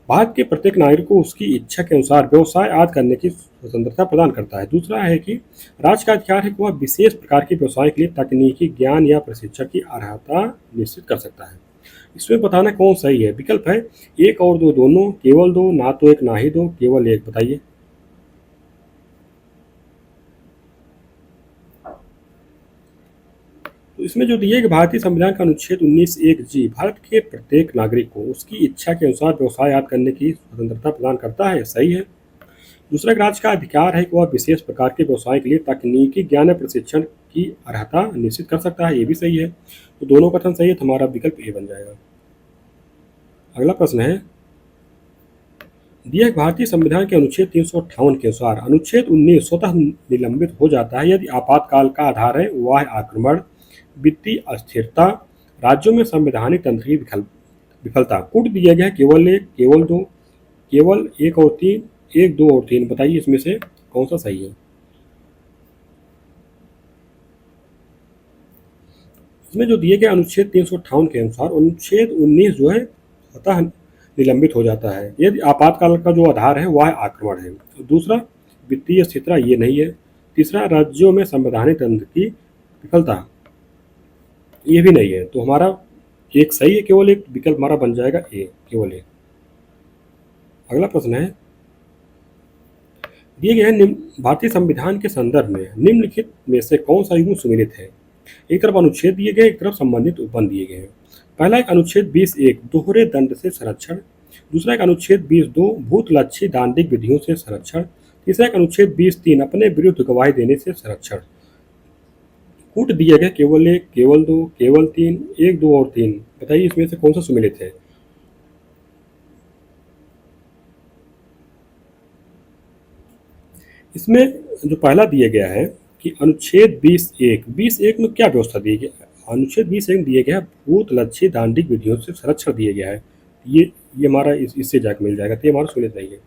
भारत के प्रत्येक नागरिक को उसकी इच्छा के अनुसार व्यवसाय आदि करने की स्वतंत्रता प्रदान करता है। दूसरा है कि राज्य का अधिकार है कि वह विशेष प्रकार के व्यवसाय के लिए तकनीकी ज्ञान या प्रशिक्षण की अर्हता निश्चित कर सकता है। इसमें बताना कौन सही है। विकल्प है एक और दो दोनों, केवल दो, ना तो एक ना ही दो, केवल एक। बताइए। तो इसमें जो दिया है कि भारतीय संविधान का अनुच्छेद 19 एक जी भारत के प्रत्येक नागरिक को उसकी इच्छा के अनुसार व्यवसाय आदि करने की स्वतंत्रता प्रदान करता है, सही है। दूसरा एक राज्य का अधिकार है कि वह विशेष प्रकार के व्यवसाय के लिए तकनीकी ज्ञान या प्रशिक्षण की अर्हता निश्चित कर सकता है, ये भी सही है। तो दोनों कथन सही है, तो हमारा विकल्प ए बन जाएगा। अगला प्रश्न है। दिया भारतीय संविधान के अनुच्छेद 358 के अनुसार अनुच्छेद 19 स्वतः निलंबित हो जाता है यदि आपातकाल का आधार है वह आक्रमण, वित्तीय अस्थिरता, राज्यों में संवैधानिक तंत्र की विफलता। कूट दिया गया केवल एक, केवल दो, केवल एक और तीन, एक, दो और तीन। बताइए इसमें से कौन सा सही है। इसमें जो दिए गए अनुच्छेद 358 के अनुसार अनुच्छेद 19 जो है स्वतः निलंबित हो जाता है यदि आपातकाल का जो आधार है वह आक्रमण है। दूसरा वित्तीय स्थिरता, ये नहीं है। तीसरा राज्यों में संवैधानिक तंत्र की विफलता, ये भी नहीं है। तो हमारा एक सही है, केवल एक। विकल्प हमारा बन जाएगा ए, केवल एक। अगला प्रश्न है। दिए गए भारतीय संविधान के संदर्भ में निम्नलिखित में से कौन सा युग्म सुमेलित है। एक तरफ अनुच्छेद दिए गए, एक तरफ संबंधित उपबंध दिए गए हैं। पहला एक अनुच्छेद 20 एक दोहरे दंड से संरक्षण। दूसरा एक अनुच्छेद 20 दो भूतलक्षी दांडिक विधियों से संरक्षण। तीसरा एक अनुच्छेद 20 तीन अपने विरुद्ध गवाही देने से संरक्षण। कूट दिया गया केवल एक, केवल दो, केवल तीन, एक, दो और तीन। बताइए इसमें से कौन सा सुमेलित है। इसमें जो पहला दिया गया है कि अनुच्छेद 20 एक में क्या व्यवस्था दी गई। अनुच्छेद 20 एक दिया गया है भूतलक्षी दांडिक विधियों से संरक्षण दिया गया है। ये हमारा इससे जाकर मिल जाएगा, तो ये हमारा सुमेलित नहीं है।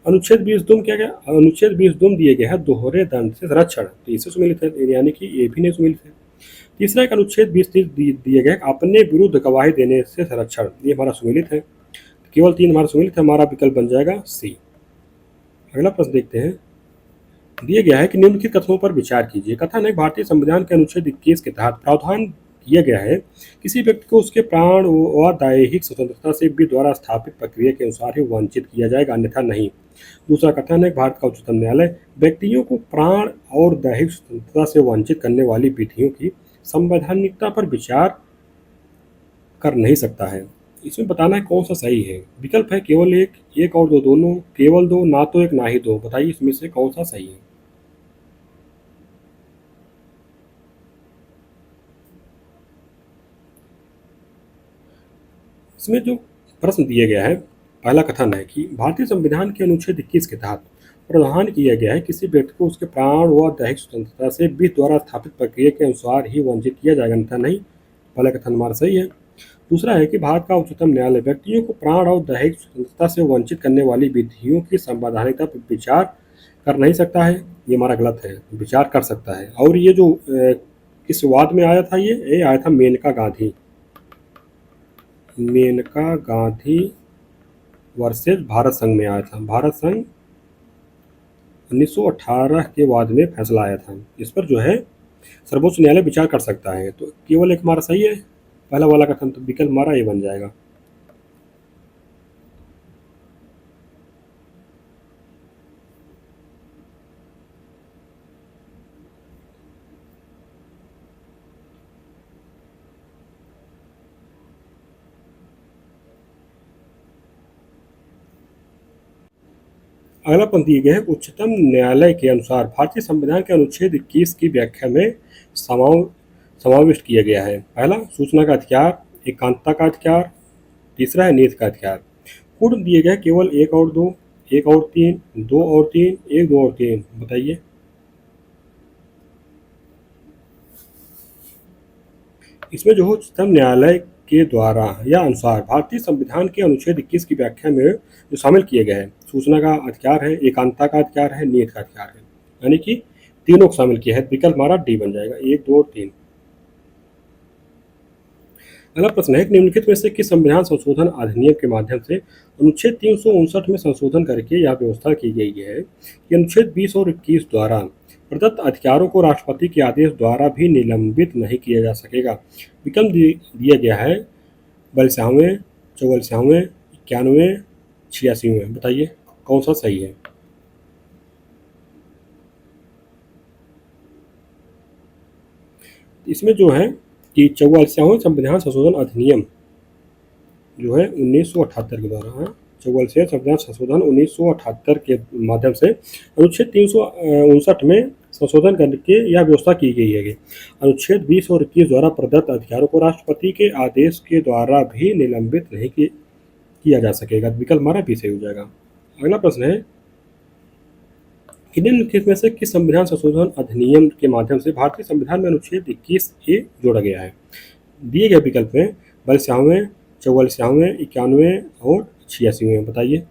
अनुच्छेद 20 दुम क्या गया, अनुच्छेद 20 दुम दिए गया है दोहरे दंड से संरक्षण, तो इससे सुमेलित है, यानी कि ये भी नहीं सुमेलित है। तीसरा एक अनुच्छेद 20 दिए गए अपने विरुद्ध गवाही देने से संरक्षण, ये हमारा सुमेलित है। केवल तीन हमारा सुमेलित है, हमारा विकल्प बन जाएगा सी। अगला प्रश्न देखते हैं। दिया गया है कि निम्नलिखित कथनों पर विचार कीजिए। कथन है भारतीय संविधान के अनुच्छेद 21 के तहत प्रावधान किया गया है किसी व्यक्ति को उसके प्राण व दैहिक स्वतंत्रता से विधि द्वारा स्थापित प्रक्रिया के अनुसार ही वंचित किया जाएगा, अन्यथा नहीं। दूसरा कथन है भारत का उच्चतम न्यायालय व्यक्तियों को प्राण और दैहिक स्वतंत्रता से वंचित करने वाली विधियों की संवैधानिकता पर विचार कर नहीं सकता है। इसमें बताना है कौन सा सही है। विकल्प है केवल एक, एक और दो दोनों, केवल दो, ना तो एक ना ही दो। बताइए इसमें से कौन सा सही है। इसमें जो प्रश्न दिया गया है, पहला कथन है कि भारतीय संविधान के अनुच्छेद 21 के तहत प्रावधान किया गया है किसी व्यक्ति को उसके प्राण व दैहिक स्वतंत्रता से विधि द्वारा स्थापित प्रक्रिया के अनुसार ही वंचित किया जाएगा, अन्यथा नहीं। पहला कथन हमारा सही है। दूसरा है कि भारत का उच्चतम न्यायालय व्यक्तियों को प्राण और दैहिक स्वतंत्रता से वंचित करने वाली विधियों की संवैधानिकता पर विचार कर नहीं सकता है। ये हमारा गलत है, विचार कर सकता है। और ये जो किस वाद में आया था, ये आया था मेनका गांधी, मेनका गांधी वर्सेज भारत संघ में आया था। भारत संघ 1918 के बाद में फैसला आया था। इस पर जो है सर्वोच्च न्यायालय विचार कर सकता है। तो केवल एक हमारा सही है, पहला वाला कथन। तो विकल्प हमारा ये बन जाएगा। अगला पंक्ति ये गया है, उच्चतम न्यायालय के अनुसार भारतीय संविधान के अनुच्छेद 21 की व्याख्या में समाविष्ट किया गया है। पहला, सूचना का अधिकार, एकांतता का अधिकार। तीसरा है नीति का अधिकार। पूर्ण दिए गए केवल एक और दो, एक और तीन, दो और तीन, एक दो और तीन। बताइए। इसमें जो उच्चतम न्यायालय के द्वारा या अनुसार भारतीय संविधान के अनुच्छेद 21 की व्याख्या में जो शामिल किए गए हैं, सूचना का अधिकार है, एकांतता का अधिकार है, नीति का अधिकार है, यानी कि तीनों को शामिल किया है। विकल्प हमारा डी बन जाएगा, एक दो और तीन। अगला प्रश्न है, निम्नलिखित में से किस संविधान संशोधन अधिनियम के माध्यम से अनुच्छेद 359 में संशोधन करके यह व्यवस्था की गई है कि अनुच्छेद 20 और 21 द्वारा प्रदत्त अधिकारों को राष्ट्रपति के आदेश द्वारा भी निलंबित नहीं किया जा सकेगा। विकल्प दिया गया है 42वें, 44वें, 91, 86वें। बताइए कौन सा सही है। इसमें जो है कि 44वां संविधान संशोधन अधिनियम जो है 1978 के द्वारा है। 44वें संविधान संशोधन 1978 के माध्यम से अनुच्छेद 359 में संशोधन करके यह व्यवस्था की गई है कि अनुच्छेद 20 और 21 द्वारा प्रदत्त अधिकारों को राष्ट्रपति के आदेश के द्वारा भी निलंबित नहीं किया जा सकेगा। विकल्प हमारा भी सही हो जाएगा। अगला प्रश्न है कि निम्नलिखित में से किस संविधान संशोधन अधिनियम के माध्यम से भारतीय संविधान में अनुच्छेद 21A जोड़ा गया है। दिए गए विकल्प में 42वें, 44वें, 91 और 86वें। बताइए।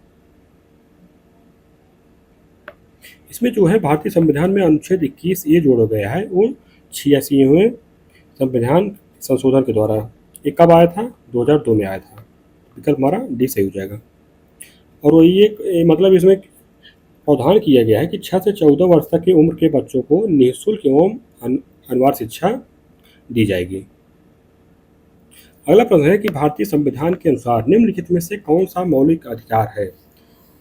इसमें जो है भारतीय संविधान में अनुच्छेद 21A जोड़ा गया है वो 86वें संविधान संशोधन के द्वारा। ये कब आया था? 2002 में आया था। विकल्प हमारा डी सही हो जाएगा। और वो ये मतलब इसमें प्रावधान किया गया है कि 6 से 14 वर्ष तक की उम्र के बच्चों को निःशुल्क एवं अनिवार्य शिक्षा दी जाएगी। अगला प्रश्न है कि भारतीय संविधान के अनुसार निम्नलिखित में से कौन सा मौलिक अधिकार है।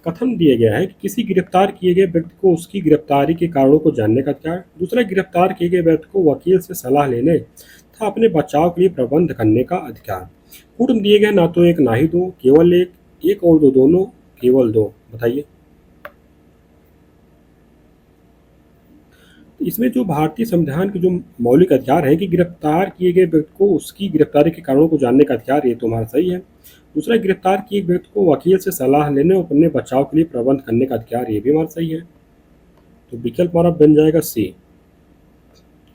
कथन दिया गया है कि किसी गिरफ्तार किए गए व्यक्ति को उसकी गिरफ्तारी के कारणों को जानने का अधिकार। दूसरा, गिरफ्तार किए गए व्यक्ति को वकील से सलाह लेने तथा अपने बचाव के लिए प्रबंध करने का अधिकार। पूर्ण दिए गए ना तो एक ना ही दो, केवल एक, एक और दो दोनों, केवल दो। बताइए। इसमें जो भारतीय संविधान के जो मौलिक अधिकार है कि गिरफ्तार किए गए व्यक्ति को उसकी गिरफ्तारी के कारणों को जानने का अधिकार, ये तो हमारा सही है। दूसरा, गिरफ्तार किए व्यक्ति को वकील से सलाह लेने और अपने बचाव के लिए प्रबंध करने का अधिकार, ये भी हमारा सही है। तो विकल्प हमारा बन जाएगा सी,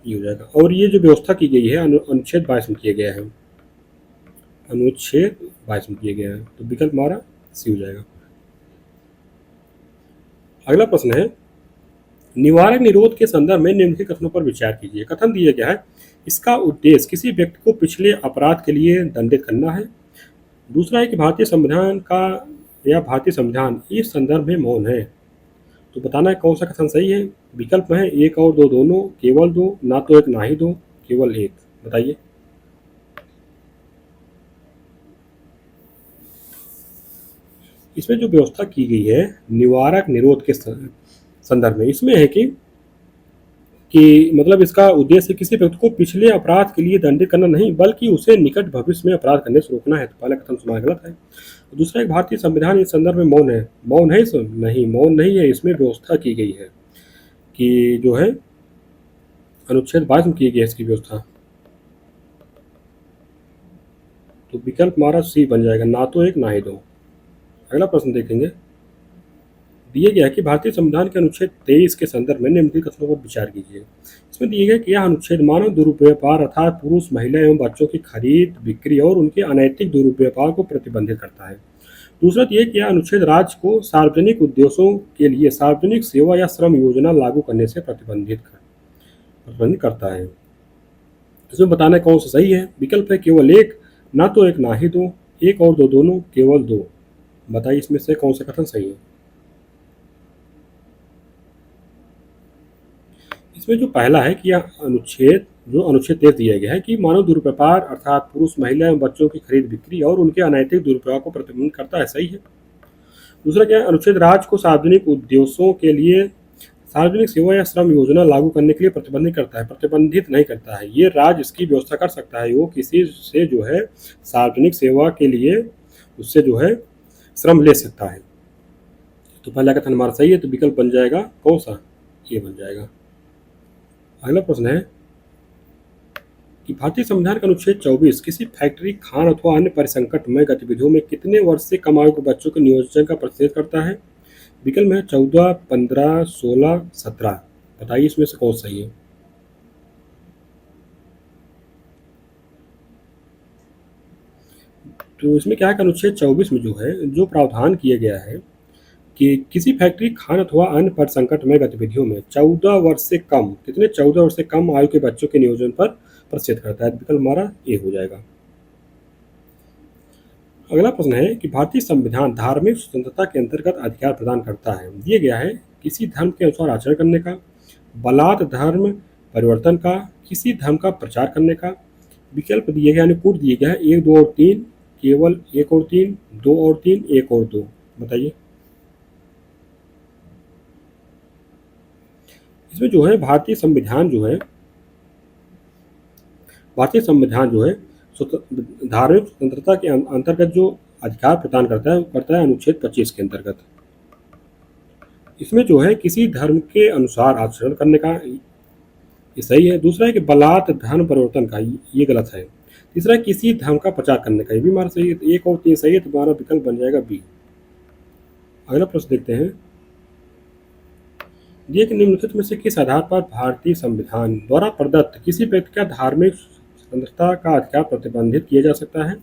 ये हो जाएगा। और ये जो व्यवस्था की गई है अनुच्छेद 22 में किया गया है, अनुच्छेद 22 में किया गया है। तो विकल्प हमारा सी हो जाएगा। अगला प्रश्न है, निवारक निरोध के संदर्भ में निम्नलिखित कथनों पर विचार कीजिए। कथन दिया गया है, इसका उद्देश्य किसी व्यक्ति को पिछले अपराध के लिए दंडित करना है। दूसरा है कि भारतीय संविधान का या भारतीय संविधान इस संदर्भ में मौन है। तो बताना है कौन सा कथन सही है। विकल्प है एक और दो दोनों, केवल दो, ना तो एक ना ही दो, केवल एक। बताइए। इसमें जो व्यवस्था की गई है निवारक निरोध के संदर्भ में, इसमें है कि कि मतलब इसका उद्देश्य किसी व्यक्ति को पिछले अपराध के लिए दंडित करना नहीं, बल्कि उसे निकट भविष्य में अपराध करने से रोकना है। तो पहला कथन तुम्हारा गलत है। दूसरा, एक भारतीय संविधान इस संदर्भ में मौन है। मौन है इसमें? नहीं, मौन नहीं है। इसमें व्यवस्था की गई है कि जो है अनुच्छेद 22 में की गई है इसकी व्यवस्था। तो विकल्प हमारा सी बन जाएगा, ना तो एक ना ही दो। अगला प्रश्न देखेंगे। दिए गया है कि भारतीय संविधान के अनुच्छेद 23 के संदर्भ में निम्नलिखित कथनों पर विचार कीजिए। इसमें दिए गए कि यह अनुच्छेद मानव दुरुपयोग अर्थात पुरुष, महिला एवं बच्चों की खरीद, बिक्री और उनके अनैतिक दुरुपयोग को प्रतिबंधित करता है। दूसरा ये कि यह अनुच्छेद राज्य को सार्वजनिक उद्देश्यों के लिए सार्वजनिक सेवा या श्रम योजना लागू करने से प्रतिबंधित करता है। इसमें बताना कौन सा सही है। विकल्प है केवल एक, ना तो एक ना ही दो, एक और दो दोनों, केवल दो। बताइए इसमें से कौन सा कथन सही है। इसमें जो पहला है कि यह अनुच्छेद 23 दिया गया है कि मानव दुर्व्यापार अर्थात पुरुष, महिला एवं बच्चों की खरीद बिक्री और उनके अनैतिक दुरुपयोग को प्रतिबंधित करता है, सही है। दूसरा क्या है, अनुच्छेद राज्य को सार्वजनिक उद्देश्यों के लिए सार्वजनिक सेवा या श्रम योजना लागू करने के लिए प्रतिबंधित करता है, प्रतिबंधित नहीं करता है। ये राज्य इसकी व्यवस्था कर सकता है, वो किसी से जो है सार्वजनिक सेवा के लिए उससे जो है श्रम ले सकता है। तो पहला कथन हमारा सही है, तो विकल्प बन जाएगा कौन सा, ये बन जाएगा। अगला प्रश्न है कि भारतीय संविधान का अनुच्छेद 24 किसी फैक्ट्री, खान अथवा अन्य परिसंकटमय गतिविधियों में कितने वर्ष से कम आयु के बच्चों के नियोजन का प्रतिषेध करता है। विकल्प है 14, 15, 16, 17। बताइए इसमें से कौन सही है। तो इसमें क्या है कि अनुच्छेद 24 में जो है जो प्रावधान किया गया है कि किसी फैक्ट्री, खान अथवा अन्य परिसंकटमय गतिविधियों में 14 वर्ष से कम, कितने 14 वर्ष से कम आयु के बच्चों के नियोजन पर प्रतिषेध करता है। विकल्प हमारा ए हो जाएगा। अगला प्रश्न है कि भारतीय संविधान धार्मिक स्वतंत्रता के अंतर्गत अधिकार प्रदान करता है। दिया गया है किसी धर्म के अनुसार आचरण करने का, बलात् धर्म परिवर्तन का, किसी धर्म का प्रचार करने का। विकल्प दिए गए यानी कूट दिए गए हैं 1, 2 और 3, केवल 1 और 3, 2 और 3, 1 और 2। बताइए इसमें जो है भारतीय संविधान जो है धार्मिक स्वतंत्रता के अंतर्गत जो अधिकार प्रदान करता है अनुच्छेद 25 के अंतर्गत। इसमें जो है किसी धर्म के अनुसार आचरण करने का, ये सही है। दूसरा है कि बलात् धर्म परिवर्तन का, ये गलत है। तीसरा है किसी धर्म का प्रचार करने का, ये भी हमारा सही है। 1 और 3 सही है, तो हमारा विकल्प बन जाएगा बी। अगला प्रश्न देखते हैं। दिए कि निम्नलिखित में से किस आधार पर भारतीय संविधान द्वारा प्रदत्त किसी व्यक्ति का धार्मिक स्वतंत्रता का अधिकार प्रतिबंधित किया जा सकता है।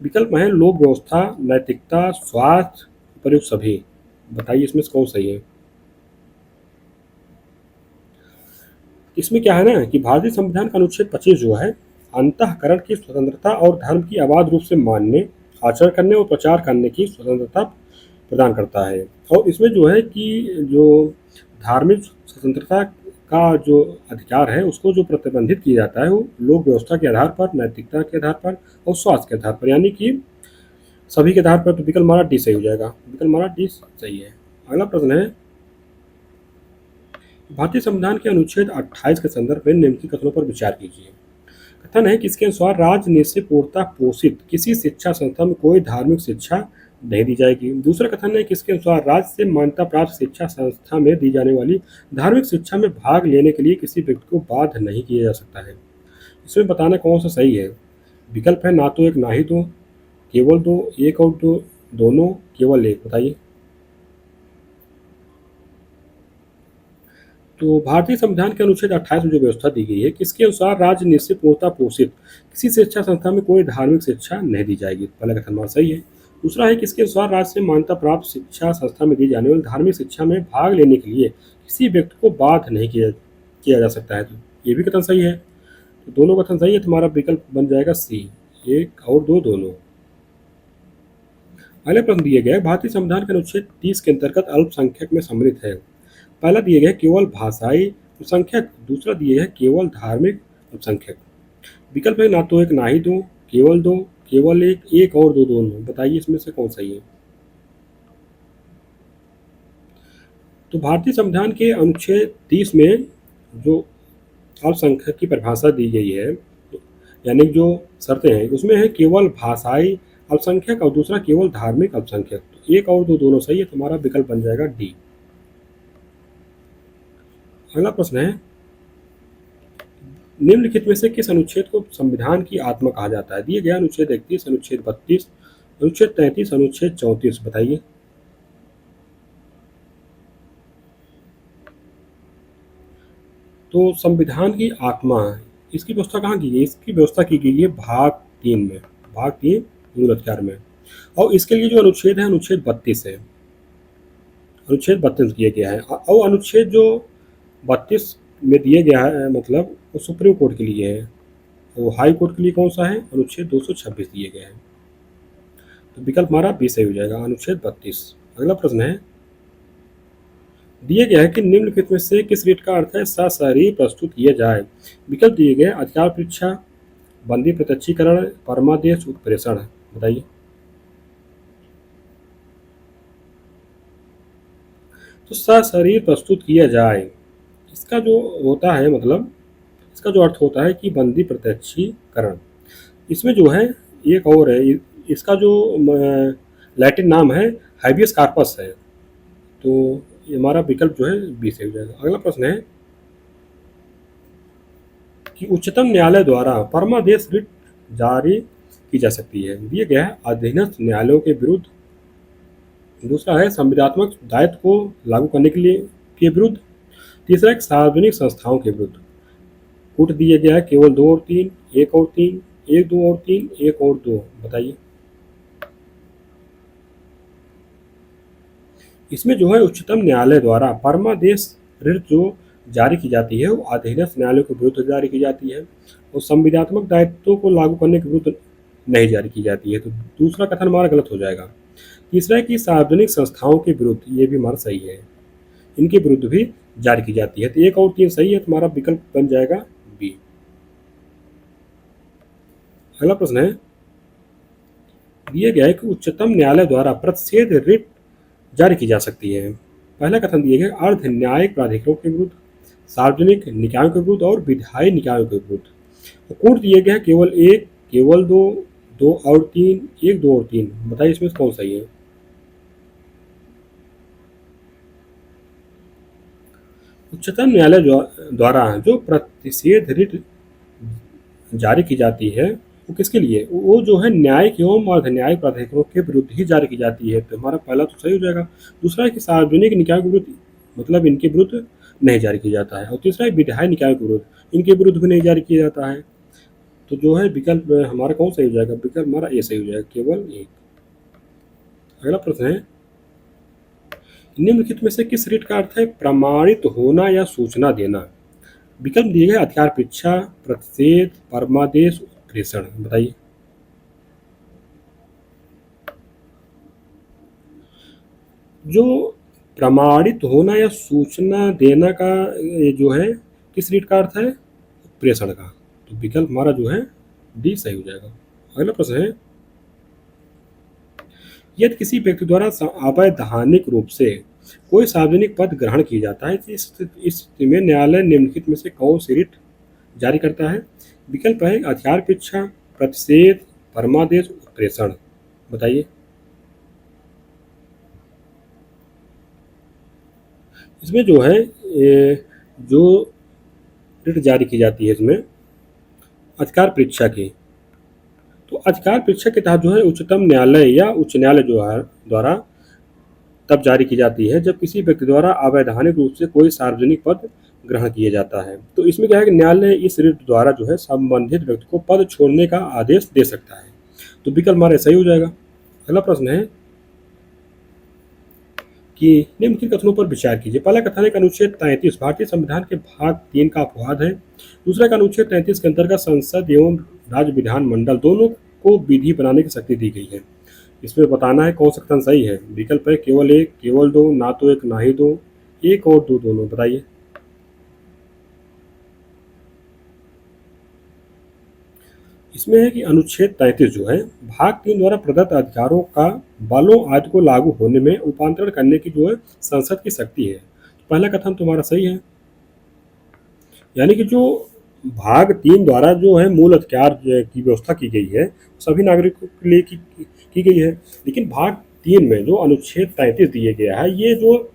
विकल्प है लोक व्यवस्था, नैतिकता, स्वास्थ्य, उपयुक्त सभी। बताइए इसमें से कौन सही है। इसमें क्या है ना कि भारतीय संविधान का अनुच्छेद 25 जो है अंतःकरण की स्वतंत्रता और धर्म की अबाध रूप से मानने, आचरण करने और प्रचार करने की स्वतंत्रता प्रदान करता है। और इसमें जो है कि जो धार्मिक स्वतंत्रता का जो अधिकार है उसको जो प्रतिबंधित किया जाता है वो लोक व्यवस्था के आधार पर, नैतिकता के आधार पर और स्वास्थ्य के आधार पर, यानी कि सभी के आधार पर। तो विकल्प हमारा डी सही हो जाएगा। विकल्प हमारा डी सही है। अगला प्रश्न है भारतीय संविधान के अनुच्छेद 28 के संदर्भ में निम्नलिखित कथनों पर विचार कीजिए। कथन है कि इसके अनुसार राज्य से पूर्णतः पोषित किसी शिक्षा संस्था में कोई धार्मिक शिक्षा नहीं दी जाएगी। दूसरा कथन है कि इसके अनुसार राज्य से मान्यता प्राप्त शिक्षा संस्था में दी जाने वाली धार्मिक शिक्षा में भाग लेने के लिए किसी व्यक्ति को बाध्य नहीं किया जा सकता है। इसमें बताना कौन सा सही है। विकल्प है ना तो एक ना ही दो, केवल दो, एक और दो, दोनों, केवल एक। बताइए। तो भारतीय संविधान के अनुच्छेद 28 में जो व्यवस्था दी गई है कि इसके अनुसार राज्य निश्चित पूर्णता पोषित किसी शिक्षा संस्था में कोई धार्मिक शिक्षा नहीं दी जाएगी। पहला कथन हमारा सही है। दूसरा है कि इसके अनुसार राज्य से मान्यता प्राप्त शिक्षा संस्था में दी जाने वाली धार्मिक शिक्षा में भाग लेने के लिए किसी व्यक्ति को बाध्य नहीं किया जा सकता है। तो ये भी कथन सही है। तो दोनों कथन सही है, तुम्हारा विकल्प बन जाएगा सी, 1 और 2 दोनों। अगले प्रश्न दिए गए भारतीय संविधान के अनुच्छेद 30 के अंतर्गत अल्पसंख्यक में सम्मिलित है। पहला दिए गए केवल भाषाई अल्पसंख्यक, दूसरा दिए है केवल धार्मिक अल्पसंख्यक। विकल्प है ना तो एक ना ही दो, केवल दो, केवल एक, एक और दो दोनों। बताइए इसमें से कौन सही है। तो भारतीय संविधान के अनुच्छेद 30 में जो अल्पसंख्यक की परिभाषा दी गई है, यानी जो शर्तें हैं उसमें है केवल भाषाई अल्पसंख्यक और दूसरा केवल धार्मिक अल्पसंख्यक। तो एक और दो दोनों सही है, तुम्हारा विकल्प बन जाएगा डी। अगला प्रश्न है, निम्नलिखित में से किस अनुच्छेद को संविधान की आत्मा कहा जाता है? दिए गया अनुच्छेद 31, अनुच्छेद 32, अनुच्छेद 33, अनुच्छेद 34, बताइए। तो संविधान की आत्मा, इसकी व्यवस्था कहाँ की गई? इसकी व्यवस्था की गई है भाग 3 में, भाग 3 मूलाधिकार में। और इसके लिए जो अनुच्छेद है अनुच्छेद 32 है, अनुच्छेद 32 किया गया है। और अनुच्छेद जो 32 में दिए गया है मतलब वो सुप्रीम कोर्ट के लिए है, तो हाई कोर्ट के लिए कौन सा है? अनुच्छेद 226 दिए गए हैं। तो विकल्प हमारा बी सही हो जाएगा, अनुच्छेद 32। अगला प्रश्न है, दिया गया है कि निम्नलिखित में से किस रीट का अर्थ है सशरीर प्रस्तुत किया जाए? विकल्प दिए गए अधिकार परीक्षा, बंदी प्रत्यक्षीकरण, परमादेश, उत्प्रेषण, बताइए। तो सशरीर प्रस्तुत किया जाए, इसका जो होता है मतलब इसका जो अर्थ होता है कि बंदी प्रत्यक्षीकरण। इसमें जो है एक और है, इसका जो लैटिन नाम है हाइबियस कार्पस है। तो ये हमारा विकल्प जो है बी से हो जाएगा। अगला प्रश्न है कि उच्चतम न्यायालय द्वारा परमादेश रिट जारी की जा सकती है। दिए गया है अधीनस्थ न्यायालयों के विरुद्ध, दूसरा है संविदात्मक दायित्व को लागू करने के लिए के विरुद्ध, तीसरा है सार्वजनिक संस्थाओं के विरुद्ध। कूट दिए गया है केवल 2 और 3, 1 और 3, 1 2 और 3, 1 और 2, बताइए। इसमें जो है उच्चतम न्यायालय द्वारा परमादेश रिट जो जारी की जाती है वो अधीनस्थ न्यायालयों के विरुद्ध जारी की जाती है और संविदात्मक दायित्वों को लागू करने के विरुद्ध नहीं जारी की जाती है। तो दूसरा कथन हमारा गलत हो जाएगा। तीसरा है कि सार्वजनिक संस्थाओं के विरुद्ध, ये भी हमारा सही है, इनके विरुद्ध भी जारी की जाती है। तो 1 और 3 सही है, तुम्हारा विकल्प बन जाएगा बी। अगला प्रश्न है, दिया गया है कि उच्चतम न्यायालय द्वारा प्रतिषेध रिट जारी की जा सकती है। पहला कथन दिए गए अर्ध न्यायिक प्राधिकरणों के विरुद्ध, सार्वजनिक निकायों के विरुद्ध और विधायी निकायों के विरुद्ध। तो कूट दिए गए केवल 1, केवल 2, 2 और 3, 1 2 और 3, बताइए इसमें कौन सही है? उच्चतम न्यायालय द्वारा जो प्रतिषेध रिट जारी की जाती है वो किसके लिए? वो जो है न्यायिक एवं अर्ध न्यायिक प्राधिकरणों के विरुद्ध ही जारी की जाती है। तो हमारा पहला तो सही हो जाएगा। दूसरा है कि सार्वजनिक निकायों के विरुद्ध, मतलब इनके विरुद्ध नहीं जारी किया जाता है। और तीसरा है विधायी निकायों के विरुद्ध, इनके विरुद्ध भी नहीं जारी किया जाता है। तो जो है विकल्प हमारा कौन सही हो जाएगा? विकल्प हमारा ए सही हो जाएगा, केवल एक। अगला प्रश्न है, निम्नलिखित में से किस रीट का अर्थ है प्रमाणित होना या सूचना देना? विकल्प दिए गए अधिकार परीक्षा, प्रतिषेध, परमादेश, उत्प्रेषण, बताइए। जो प्रमाणित होना या सूचना देना का ये जो है किस रीट का अर्थ है? उत्प्रेषण का। तो विकल्प हमारा जो है डी सही हो जाएगा। अगला प्रश्न है, यदि किसी व्यक्ति द्वारा अवैधानिक रूप से कोई सार्वजनिक पद ग्रहण किया जाता है तो इस स्थिति में न्यायालय निम्नलिखित में से कौन सी रिट जारी करता है? विकल्प है अधिकार परीक्षा, प्रतिषेध, परमादेश, उत्प्रेषण, बताइए। इसमें जो है जो रिट जारी की जाती है इसमें अधिकार परीक्षा की। तो अधिकार परीक्षा के तहत जो है उच्चतम न्यायालय या उच्च न्यायालय जो है द्वारा तब जारी की जाती है जब किसी व्यक्ति द्वारा अवैधानिक रूप से कोई सार्वजनिक पद ग्रहण किया जाता है। तो इसमें क्या है कि न्यायालय इस रिट द्वारा जो है संबंधित व्यक्ति को पद छोड़ने का आदेश दे सकता है। तो विकल्प हमारा सही हो जाएगा। अगला प्रश्न है कि निम्नलिखित कथनों पर विचार कीजिए। पहला कथन है कि अनुच्छेद 33 भारतीय संविधान के भाग 3 का अपवाद है। दूसरा का अनुच्छेद 33 के अंतर्गत संसद एवं राज्य विधान मंडल दोनों को विधि बनाने की शक्ति दी गई है। इसमें बताना है कौन सा कथन सही है। विकल्प है केवल 1, केवल 2, ना तो 1 ना ही 2, 1 और 2 दोनों, बताइए। इसमें है कि अनुच्छेद 33 जो है भाग 3 द्वारा प्रदत्त अधिकारों का बलों आदि को लागू होने में रूपांतरण करने की जो है संसद की शक्ति है। पहला कथन तुम्हारा सही है। यानी कि जो भाग 3 द्वारा जो है मूल अधिकार की व्यवस्था की गई है सभी नागरिकों के लिए की गई है। लेकिन भाग 3 में जो अनुच्छेद 33 दिए गया है, ये जो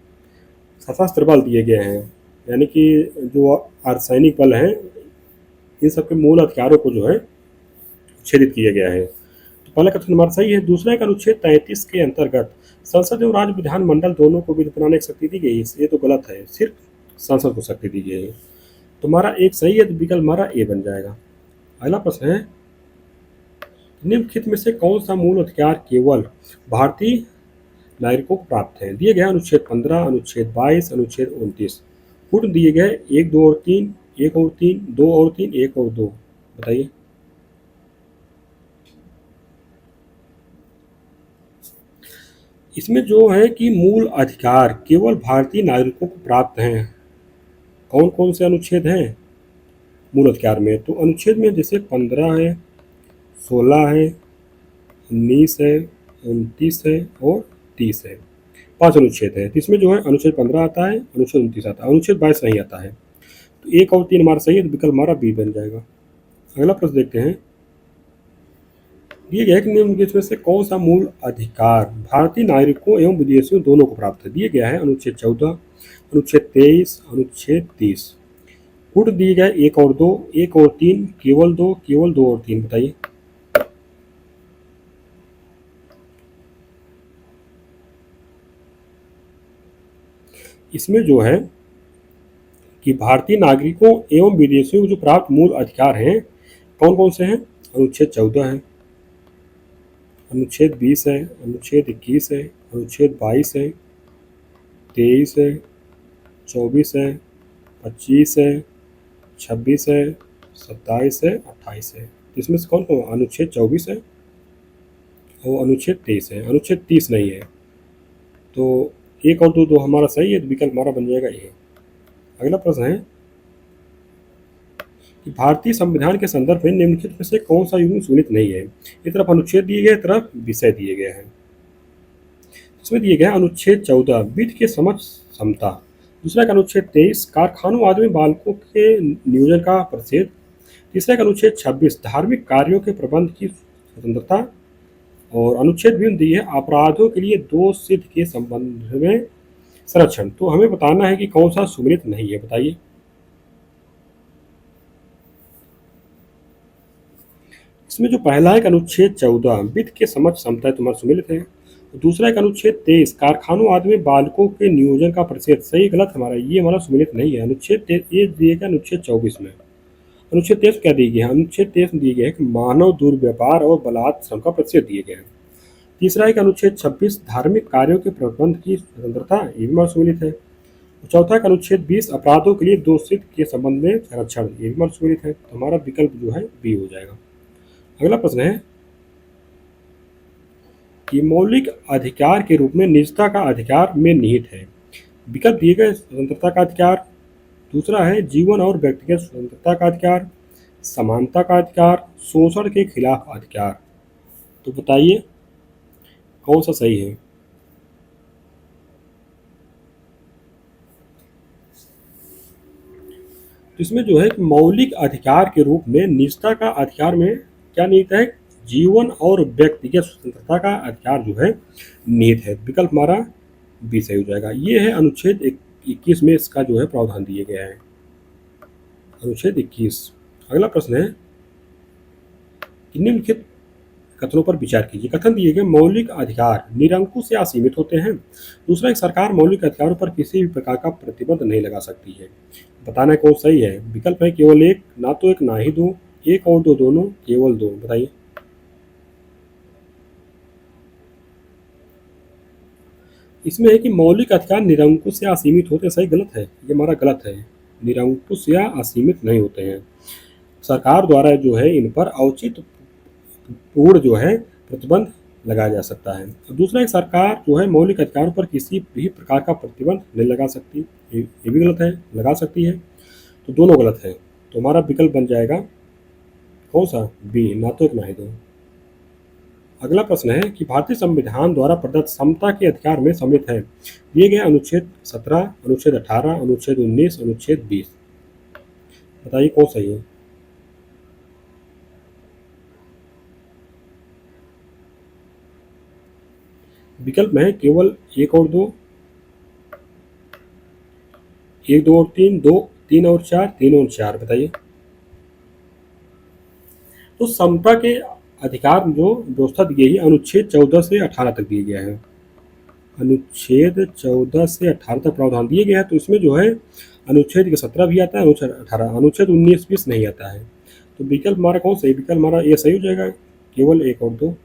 सशस्त्र बल दिए गए हैं, यानी कि जो अर्धसैनिक बल हैं, इन सबके मूल अधिकारों को जो है छेदित किया गया है। तो पहला कथन हमारा सही है। दूसरा एक अनुच्छेद 33 के अंतर्गत संसद एवं राज्य विधानमंडल दोनों को विधि बनाने की शक्ति दी गई है, ये तो गलत है, सिर्फ संसद को शक्ति दी गई है। तुम्हारा एक सही है, तो विकल्प हमारा ए बन जाएगा। अगला प्रश्न है, निम्नलिखित में से कौन सा मूल अधिकार केवल भारतीय नागरिकों को प्राप्त है? दिए गए अनुच्छेद 15, अनुच्छेद 22, अनुच्छेद 29। पूर्ण दिए गए 1, 2 और 3, 1 और 3, 2 और 3, 1 और 2। बताइए। इसमें जो है कि मूल अधिकार केवल भारतीय नागरिकों को प्राप्त हैं। कौन कौन से अनुच्छेद हैं मूल अधिकार में? तो अनुच्छेद में जैसे 15 है, 16 है, 19 है, 29 है और 30 है। 5 अनुच्छेद है। तो इसमें जो है अनुच्छेद 15 आता है, अनुच्छेद 29 आता है, अनुच्छेद 22 नहीं आता है। तो 1 और 3 हमारा सही है, तो विकल्प हमारा बी बन जाएगा। अगला प्रश्न देखते हैं। दिए गए कि निम्नलिखित में से कौन सा मूल अधिकार भारतीय नागरिकों एवं विदेशियों दोनों को प्राप्त है? दिए गया है अनुच्छेद 14, अनुच्छेद 23, अनुच्छेद 30। पूर्ण दिए गए 1 और 2, 1 और 3, केवल 2, केवल 2 और 3। बताइए। इसमें जो है कि भारतीय नागरिकों एवं विदेशियों को जो प्राप्त मूल अधिकार हैं, कौन कौन से हैं? अनुच्छेद 14 है, अनुच्छेद 20 है, अनुच्छेद 21 है, अनुच्छेद 22 है, 23 है, 24 है, 25 है, 26 है, 27 है, 28 है। तो इसमें से कौन कौन? अनुच्छेद 24 है और अनुच्छेद 23 है, अनुच्छेद 30 नहीं है। तो 1 और 2 हमारा सही है, तो विकल्प हमारा बन जाएगा ए। अगला प्रश्न है कि भारतीय संविधान के संदर्भ में निम्नलिखित में से कौन सा युग्म सुनित नहीं है? एक तरफ अनुच्छेद दिए गए, तरफ विषय दिए गए हैं। इसमें दिए गए अनुच्छेद 14 विधि के समझ समता। दूसरा का अनुच्छेद 23 कारखानों आदि में बालकों के नियोजन का प्रतिषेध। तीसरा का अनुच्छेद 26 धार्मिक कार्यों के प्रबंध की स्वतंत्रता। और अनुच्छेद 20 दी है अपराधों के लिए दोष सिद्ध के संबंध में संरक्षण। तो हमें बताना है कि कौन सा सुमिलित नहीं है। बताइए। इसमें जो पहला है अनुच्छेद 14 वित्त के समझ समता तुम्हारा सुमिलित है। दूसरा एक अनुच्छेद 23 कारखानों आदि में बालकों के नियोजन का प्रतिषेध। सही गलत हमारा, ये हमारा सुमिलित नहीं है। अनुच्छेद ये दिए गए अनुच्छेद 24 में। अनुच्छेद 23 क्या दिए गए हैं? अनुच्छेद 23 में दिए गए हैं कि मानव दुर्व्यापार और बलात् श्रम का प्रतिषेध दिए गए हैं। तीसरा एक अनुच्छेद 26 धार्मिक कार्यों के प्रबंध की स्वतंत्रता, ये भी हमारा सुमिलित है। चौथा एक अनुच्छेद 20 अपराधों के लिए दोषित के संबंध में संरक्षण, ये भी हमारा सुमिलित है। तो हमारा विकल्प जो है बी हो जाएगा। अगला प्रश्न है कि मौलिक अधिकार के रूप में निजता का अधिकार में निहित है। विकल्प दिए गए स्वतंत्रता का अधिकार, दूसरा है जीवन और व्यक्तिगत स्वतंत्रता का अधिकार, समानता का अधिकार, शोषण के खिलाफ अधिकार। तो बताइए कौन सा सही है? इसमें जो है कि मौलिक अधिकार के रूप में निजता का अधिकार में क्या निहित है? जीवन और व्यक्तिगत स्वतंत्रता का अधिकार जो है निहित है। विकल्प हमारा बी सही हो जाएगा। ये है अनुच्छेद 21 में इसका जो है प्रावधान दिया गया है, अनुच्छेद 21। अगला प्रश्न है कि निम्नलिखित कथनों पर विचार कीजिए। कथन दिए गए मौलिक अधिकार निरंकुश या असीमित होते हैं। दूसरा, एक सरकार मौलिक अधिकारों पर किसी भी प्रकार का प्रतिबंध नहीं लगा सकती है। बताना है कौन सही है। विकल्प है केवल एक, ना तो एक ना ही दो, एक और दो दोनों, केवल दो। बताइए। इसमें है कि मौलिक अधिकार निरंकुश या असीमित होते हैं। सही गलत है? ये हमारा गलत है, निरंकुश या असीमित नहीं होते हैं। सरकार द्वारा जो है इन पर औचित्य पूर्ण जो है प्रतिबंध लगाया जा सकता है। दूसरा, एक सरकार जो है मौलिक अधिकारों पर किसी भी प्रकार का प्रतिबंध नहीं लगा सकती, ये भी गलत है। लगा सकती है, तो दोनों गलत है। तो हमारा विकल्प बन जाएगा कौन सा? बी, ना तो एक ना ही दो। अगला प्रश्न है कि भारतीय संविधान द्वारा प्रदत्त समता के अधिकार में सम्मिलित है। दिए गए अनुच्छेद 17, अनुच्छेद 18, अनुच्छेद 19, अनुच्छेद 20। बताइए कौन सही है। विकल्प में है केवल एक और दो, एक दो और तीन, दो तीन और चार, तीन और चार, बताइए। तो समता के अधिकार जो व्यवस्था दी गई है अनुच्छेद 14 से 18 तक दिए गया है। अनुच्छेद 14 से 18 तक प्रावधान दिए गया है, तो इसमें जो है अनुच्छेद 17 भी आता है, अनुच्छेद 18, अनुच्छेद 19-20 नहीं आता है। तो विकल्प हमारा कौन सही, विकल्प हमारा ये सही हो जाएगा, केवल एक और दो।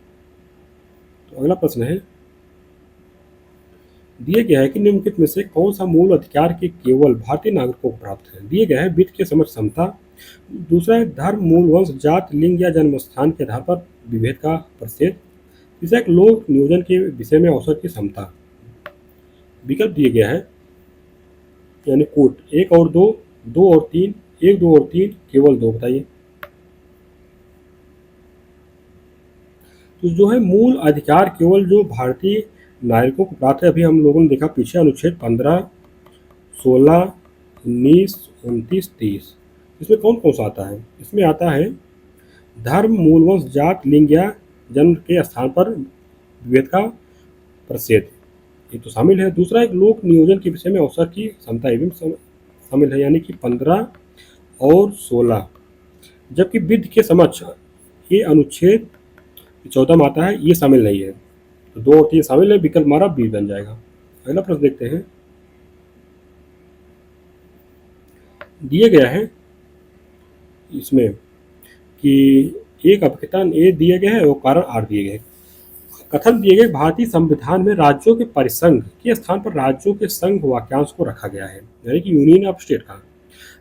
तो अगला प्रश्न है, दिया गया है कि निम्नलिखित में से कौन सा मूल अधिकार के केवल भारतीय नागरिकों को प्राप्त है। दिए गया है वित्त के समक्ष समता, दूसरा है धर्म, मूल, वंश, जात, लिंग या जन्म स्थान के आधार पर विभेद का प्रतिषेध, तीसरा एक लोक नियोजन के विषय में अवसर की समता। विकल्प दिए गया है यानी कोट, एक और दो, दो और तीन, एक दो और तीन, केवल दो, बताइए। तो जो है मूल अधिकार केवल जो भारतीय नागरिकों को प्राप्त है, अभी हम लोगों ने देखा पीछे अनुच्छेद 15, 16, 19, 29, 30, इसमें कौन कौन सा आता है। इसमें आता है धर्म, मूल, वंश, जात, लिंग या जन्म के स्थान पर विभेद का प्रतिषेध, ये तो शामिल है। दूसरा एक लोक नियोजन के विषय में अवसर की क्षमता, ये भी शामिल है, यानी कि 15 और 16। जबकि विधि के समक्ष ये अनुच्छेद 14 में आता है, ये शामिल नहीं है। तो दो और तीन शामिल है, विकल्प हमारा बी बन जाएगा। अगला प्रश्न देखते हैं, दिए गया है इसमें कि एक अपकथन ए दिया गया है और कारण आर दिए गए। कथन दिए गए भारतीय संविधान में राज्यों के परिसंघ के स्थान पर राज्यों के संघ वाक्यांश को रखा गया है, यानी कि यूनियन ऑफ स्टेट का।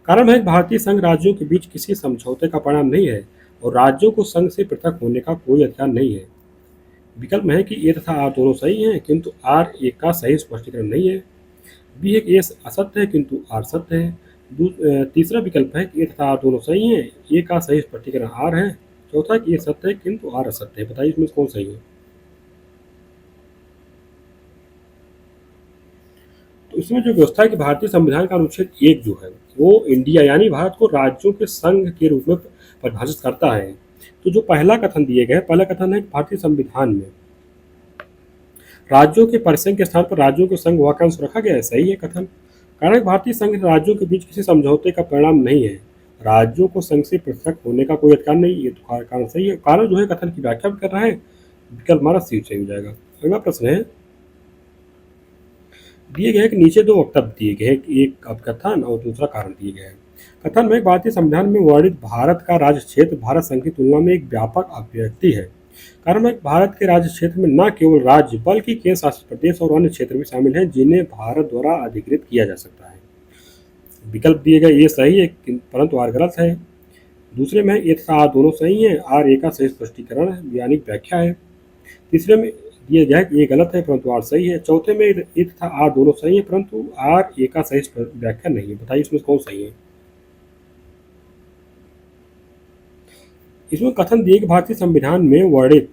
कारण है कि भारतीय संघ राज्यों के बीच किसी समझौते का परिणाम नहीं है और राज्यों को संघ से पृथक होने का कोई अधिकार नहीं है। विकल्प में है कि ए तथा आर दोनों सही हैं किंतु आर एक का सही स्पष्टीकरण नहीं है। बी है कि ए असत्य है किंतु आर सत्य है। तीसरा विकल्प है कि ए तथा आर दोनों सही हैं, ए का सही स्पष्टीकरण आर है। चौथा कि ए सत्य है किंतु आर असत्य है। बताइए इसमें कौन सही है। तो इसमें जो व्यवस्था है कि भारतीय संविधान का अनुच्छेद 1 जो है वो इंडिया यानी भारत को राज्यों के संघ के रूप में परिभाषित करता है। तो जो पहला कथन दिए गए, पहला कथन है कि भारतीय संविधान में राज्यों के परिसंघ के स्थान पर राज्यों के संघ वाक्यांश रखा गया है, सही है कथन। कारण भारतीय संघ राज्यों के बीच किसी समझौते का परिणाम नहीं है, राज्यों को संघ से पृथक होने का कोई अधिकार नहीं, ये तो कारण सही है। कारण जो है कथन की व्याख्या भी कर रहा है, विकल्प हमारा सी सही हो जाएगा। अगला प्रश्न है, दिए गए कि नीचे दो वक्तव्य दिए गए, एक कथन और दूसरा कारण दिए गए हैं। कथन में भारतीय संविधान में वर्णित भारत का राज्य क्षेत्र भारत संघ की तुलना में एक व्यापक अभिव्यक्ति है। कारण में भारत के राज्य क्षेत्र में न केवल राज्य बल्कि केंद्र शासित प्रदेश और अन्य क्षेत्र भी शामिल हैं जिन्हें भारत द्वारा अधिकृत किया जा सकता है। विकल्प दिए गए ये सही है परंतु आर गलत है। दूसरे में ए तथा आर दोनों सही हैं, आर ए का सही स्पष्टीकरण यानी व्याख्या है। तीसरे में दिया गया कि ये गलत है परंतु आर सही है। चौथे में ए तथा आर दोनों सही है परंतु आर ए का सही व्याख्या नहीं है। बताइए इसमें कौन सही है। इसमें कथन दिए कि भारतीय संविधान में वर्णित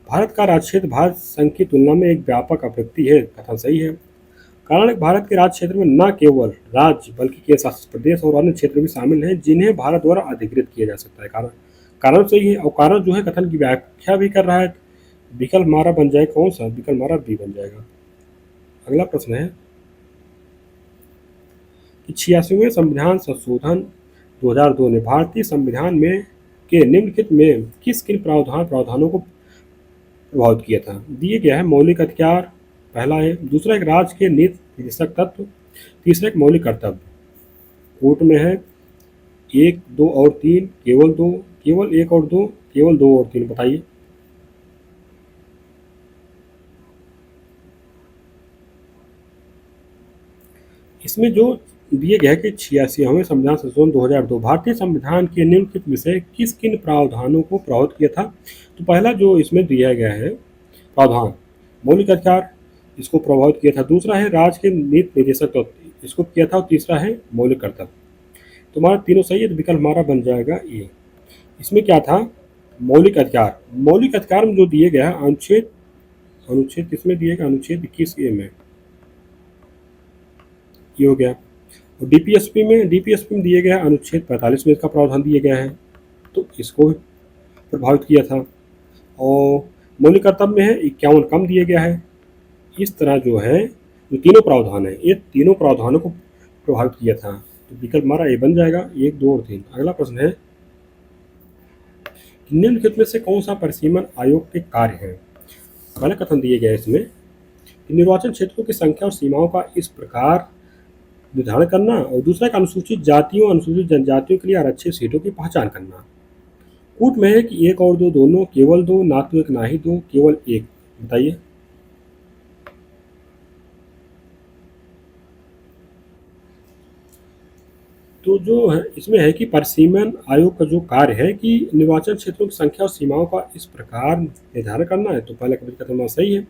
भारत का राज्य क्षेत्र भारत संघ की तुलना में एक व्यापक अभिव्यक्ति है, कथन सही है। कारण भारत के राज्य क्षेत्र में न केवल राज्य बल्कि केंद्र शासित प्रदेश और अन्य क्षेत्र भी शामिल हैं जिन्हें भारत द्वारा अधिकृत किया जा सकता है। कारण कारण सही है और कारण जो है कथन की व्याख्या भी कर रहा है। विकल्प हमारा बन जाएगा कौन सा, विकल्प हमारा बी बन जाएगा। अगला प्रश्न है कि 86वें संविधान संशोधन 2002 ने भारतीय संविधान में के निम्नलिखित में किन किन प्रावधानों को प्रभावित किया था। दिए गया है मौलिक अधिकार पहला है, दूसरा एक राज्य के नीति निर्देशक तत्व, तीसरा एक मौलिक कर्तव्य। कोर्ट में है एक, दो और तीन, केवल दो, केवल एक और दो, केवल दो और तीन, बताइए। इसमें जो दिए गया है कि 86वें संविधान संशोधन 2002 भारतीय संविधान के निम्नलिखित में से किस किन प्रावधानों को प्रभावित किया था। तो पहला जो इसमें दिया गया है प्रावधान मौलिक अधिकार, इसको प्रभावित किया था। दूसरा है राज्य के नीति निर्देशक तत्व, इसको किया था। और तीसरा है मौलिक कर्तव्य। तो हमारा तीनों सही है, तो विकल्प हमारा बन जाएगा ए। इसमें क्या था, मौलिक अधिकार। मौलिक अधिकार में जो दिए गया है अनुच्छेद अनुच्छेद किसमें दिए गया, अनुच्छेद 21 ए में, ये हो गया। और डीपीएसपी में दिए गया है अनुच्छेद 45 में इसका प्रावधान दिया गया है, तो इसको भी प्रभावित किया था। और मौलिक कर्तव्य में है 51 कम दिया गया है। इस तरह जो है जो तीनों प्रावधान है, ये तीनों प्रावधानों को प्रभावित किया था। तो विकल्प हमारा ए बन जाएगा, 1, 2 और 3। अगला प्रश्न है कि निम्नलिखित में से कौन सा परिसीमन आयोग के कार्य है। पहला कथन दिए गया है इसमें कि निर्वाचन क्षेत्रों की संख्या और सीमाओं का इस प्रकार निर्धारण करना, और दूसरा एक अनुसूचित जातियों अनुसूचित जनजातियों के लिए आरक्षित सीटों की पहचान करना। कूट में है कि 1 और 2 दोनों, केवल 2, ना तो 1 ना ही 2, केवल 1। बताइए। तो जो है इसमें है कि परिसीमन आयोग का जो कार्य है कि निर्वाचन क्षेत्रों की संख्या और सीमाओं का इस प्रकार निर्धारण करना है, तो पहला कथन सही है।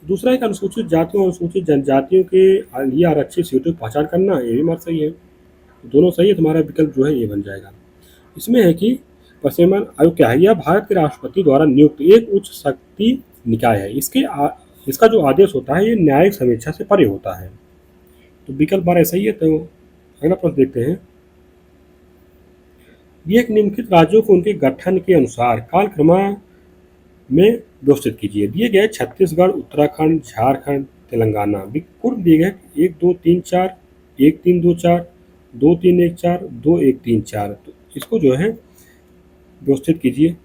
दूसरा एक अनुसूचित जातियों और अनुसूचित जनजातियों के लिए आरक्षित सीटों की पहचान करना, ये भी हमारा सही है। दोनों सही है, तुम्हारा विकल्प जो है ये बन जाएगा। इसमें है कि परिसीमन आयोग क्या है, यह भारत के राष्ट्रपति द्वारा नियुक्त एक उच्च शक्ति निकाय है। इसका जो आदेश होता है ये न्यायिक समीक्षा से परे होता है, तो विकल्प हमारा सही है। तो अगला प्रश्न देखते हैं। ये एक निम्नलिखित राज्यों को उनके गठन के अनुसार कालक्रम में व्यवस्थित कीजिए। दिए गए छत्तीसगढ़, उत्तराखंड, झारखंड, तेलंगाना। कुल दिए गए 1, 2, 3, 4, 1, 3, 2, 4, 2, 3, 1, 4, 2, 1, 3, 4। तो इसको जो है व्यवस्थित कीजिए।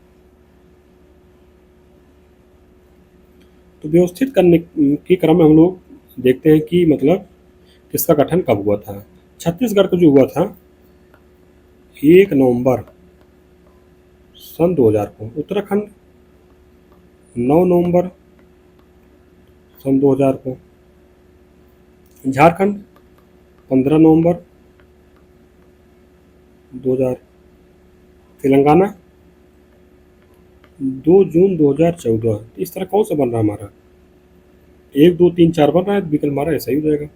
तो व्यवस्थित करने के क्रम में हम लोग देखते हैं कि मतलब किसका गठन कब हुआ था। छत्तीसगढ़ का जो हुआ था 1 नवंबर सन 2000 को, उत्तराखंड 9 नवंबर सन 2000 को, झारखंड 15 नवंबर 2000, तेलंगाना 2 जून 2014। इस तरह कौन सा बन रहा है हमारा, 1, 2, 3, 4 बन रहा है, विकल्प हमारा ऐसा ही हो जाएगा।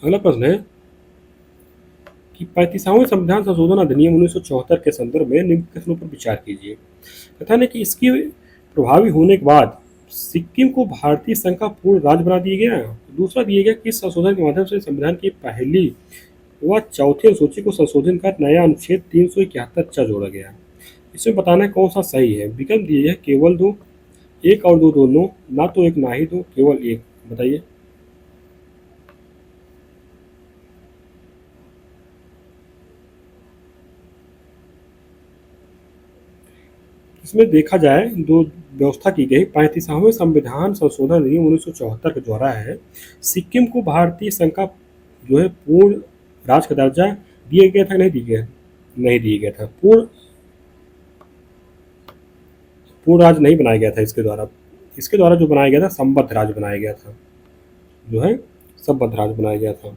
अगला प्रश्न है कि 35वां संविधान संशोधन अधिनियम 1974 के संदर्भ में निम्न कथनों पर विचार कीजिए। कथन है कि इसकी प्रभावी होने के बाद सिक्किम को भारतीय संघ का पूर्ण राज्य बना दिया गया। दूसरा दिया गया कि इस संशोधन के माध्यम से संविधान की पहली व चौथी अनुसूची को संशोधन कर नया अनुच्छेद 371 जोड़ा गया। इसमें बताना है कौन सा सही है। विकल्प दिए है केवल 2, 1 और 2 दोनों, ना तो 1 ना ही 2, केवल 1। बताइए। इसमें देखा जाए जो व्यवस्था की गई 35वें संविधान संशोधन अधिनियम 1974 के द्वारा है, सिक्किम को भारतीय संघ का जो है पूर्ण राज्य का दर्जा दिया गया था, नहीं दिया गया, नहीं दिया गया था। पूर्ण राज्य नहीं बनाया गया था इसके द्वारा जो बनाया गया था संबद्ध राज्य बनाया गया था, जो है संबद्ध राज्य बनाया गया था।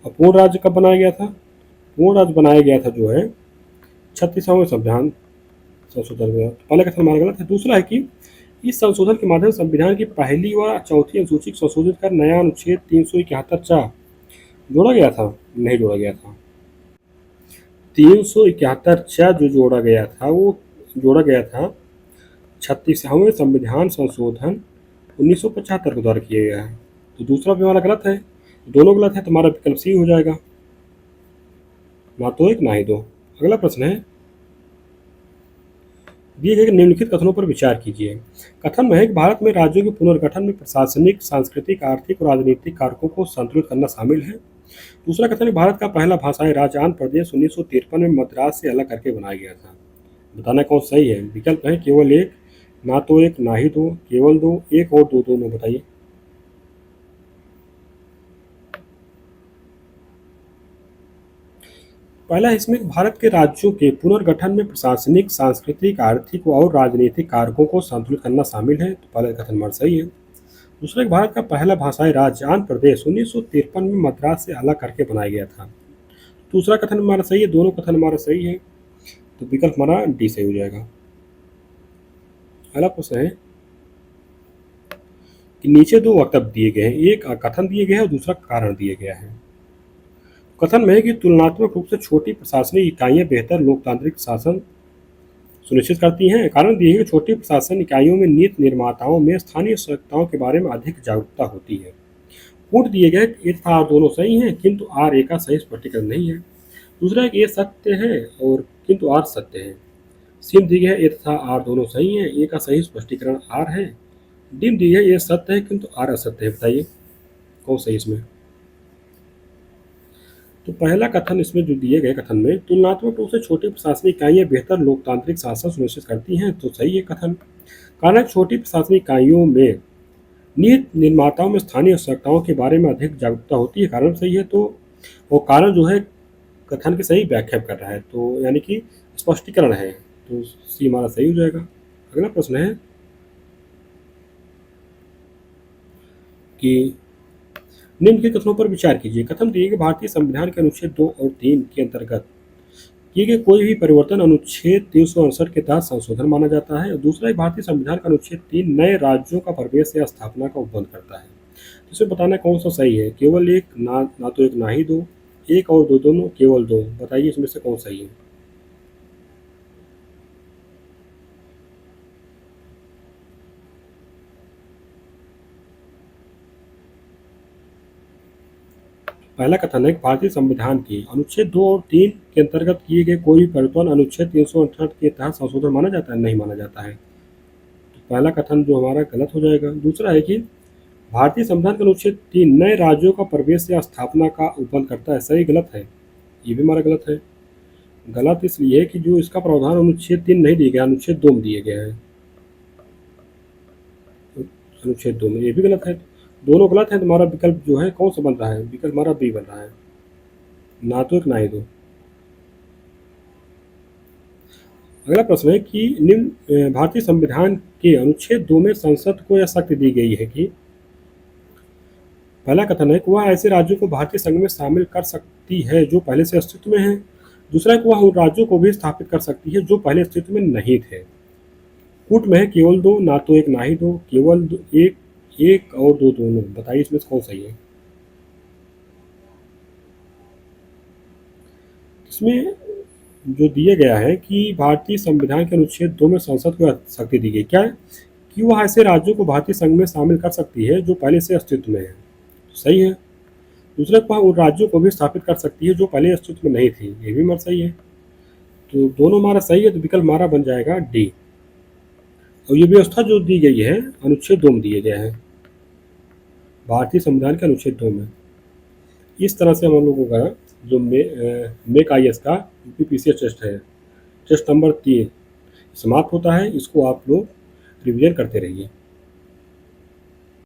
और पूर्ण राज्य कब बनाया गया था, पूर्ण राज्य बनाया गया था जो है 36वें संविधान संशोधन में। पहले कथन हमारा गलत है। दूसरा है कि इस संशोधन के माध्यम से संविधान की पहली व चौथी अनुसूची को संशोधित कर नया अनुच्छेद 371 जोड़ा गया था, नहीं जोड़ा गया था। 371 जो जोड़ा गया था वो जोड़ा गया था 36वें संविधान संशोधन 1975 के द्वारा किया गया है। तो दूसरा भी हमारा गलत है, दोनों गलत है, तो हमारा विकल्प सी हो जाएगा, ना तो 1 ना ही 2। अगला प्रश्न है दिए गए निम्नलिखित कथनों पर विचार कीजिए। कथन में है कि भारत में राज्यों के पुनर्गठन में प्रशासनिक, सांस्कृतिक, आर्थिक और राजनीतिक कारकों को संतुलित करना शामिल है। दूसरा कथन है भारत का पहला भाषाई राज्य आंध्र प्रदेश 1953 में मद्रास से अलग करके बनाया गया था। बताना कौन सही है। विकल्प है केवल 1, ना तो 1 ना ही 2, केवल 2, 1 और 2 दोनों। बताइए। पहला इसमें भारत के राज्यों के पुनर्गठन में प्रशासनिक, सांस्कृतिक, आर्थिक और राजनीतिक कारकों को संतुलित करना शामिल है, तो पहला कथन हमारा सही है। दूसरा भारत का पहला भाषाई राज्य आंध्र प्रदेश 1953 में मद्रास से अलग करके बनाया गया था। दूसरा कथन हमारा सही है, दोनों कथन हमारा सही है, तो विकल्प हमारा डी सही हो जाएगा। अगला प्रश्न है कि नीचे 2 वक्तव्य दिए गए हैं, एक कथन दिए गए हैं और दूसरा कारण दिया गया है। कथन में है कि तुलनात्मक रूप से छोटी प्रशासनिक इकाइयां बेहतर लोकतांत्रिक शासन सुनिश्चित करती हैं। कारण दिए गए छोटी प्रशासन इकाइयों में नीति निर्माताओं में स्थानीय आवश्यकताओं के बारे में अधिक जागरूकता होती है। कूट दिए गए ए तथा आर दोनों सही हैं किंतु आर ए का सही स्पष्टीकरण नहीं है। दूसरा एक ए सत्य है और किंतु आर सत्य है। सी दी गई है ए तथा आर दोनों सही हैं, ए का सही स्पष्टीकरण आर है। डी दी है ए सत्य है किंतु आर असत्य है। बताइए कौन सही इसमें? तो पहला कथन इसमें जो दिए गए कथन में, तुलनात्मक रूप से छोटी प्रशासनिक इकाइयां बेहतर लोकतांत्रिक शासन सुनिश्चित करती हैं, तो सही है कथन। कारण छोटी प्रशासनिक इकाइयों में निहित निर्माताओं में स्थानीय आवश्यकताओं के बारे में अधिक जागरूकता होती है, कारण सही है। तो वो कारण जो है कथन की सही व्याख्या कर रहा है, तो यानी कि स्पष्टीकरण है, तो सी हमारा सही हो जाएगा। अगला प्रश्न है कि निम्न के कथनों पर विचार कीजिए। कथन दिए कि भारतीय संविधान के अनुच्छेद 2 और 3 के अंतर्गत किए गए कोई भी परिवर्तन अनुच्छेद 368 के तहत संशोधन माना जाता है। और दूसरा है भारतीय संविधान का अनुच्छेद 3 नए राज्यों का प्रवेश या स्थापना का उपबंध करता है। तो इसमें बताना कौन सा सही है? केवल एक, ना तो एक ना ही दो, एक और दो दोनों, केवल दो। बताइए इसमें से कौन सही है? पहला कथन है कि भारतीय संविधान के अनुच्छेद 2 और 3 के अंतर्गत किए गए कोई भी परिवर्तन अनुच्छेद 368 के तहत संशोधन माना जाता है? नहीं माना जाता है। तो पहला कथन जो हमारा गलत हो जाएगा। दूसरा है कि भारतीय संविधान का अनुच्छेद 3 नए राज्यों का प्रवेश या स्थापना का उपबंध करता है। सही गलत है? ये भी हमारा गलत है। गलत इसलिए है कि जो इसका प्रावधान अनुच्छेद 3 नहीं दिए गया, अनुच्छेद 2 में दिए गए हैं। अनुच्छेद 2 में, ये भी गलत है। दोनों गलत है तो हमारा विकल्प जो है कौन सा बन रहा है? विकल्प हमारा बी बन रहा है, ना तो एक ना ही दो। अगला प्रश्न है कि निम्न भारतीय संविधान के अनुच्छेद 2 में संसद को यह शक्ति दी गई है कि, पहला कथन है कि वह ऐसे राज्यों को भारतीय संघ में शामिल कर सकती है जो पहले से अस्तित्व में है। दूसरा है कि वह उन राज्यों को भी स्थापित कर सकती है जो पहले अस्तित्व में नहीं थे। कूट में है केवल दो, ना तो एक ना ही दो, केवल एक, एक और दो दोनों। बताइए इसमें से कौन सही है? इसमें जो दिया गया है कि भारतीय संविधान के अनुच्छेद 2 में संसद को शक्ति दी गई, क्या है कि वह ऐसे राज्यों को भारतीय संघ में शामिल कर सकती है जो पहले से अस्तित्व में है। सही है। दूसरा वह उन राज्यों को भी स्थापित कर सकती है जो पहले अस्तित्व में नहीं थी। ये भी हमारा सही है। तो दोनों हमारा सही है, तो विकल्प हमारा बन जाएगा डी। और ये व्यवस्था जो दी गई है अनुच्छेद 2 में दिए गए हैं, भारतीय संविधान के अनुच्छेद 2 में। इस तरह से हम लोगों का जो मेक आई एस का यूपीपीसीएस टेस्ट है, टेस्ट नंबर 3 समाप्त होता है। इसको आप लोग रिवीजन करते रहिए।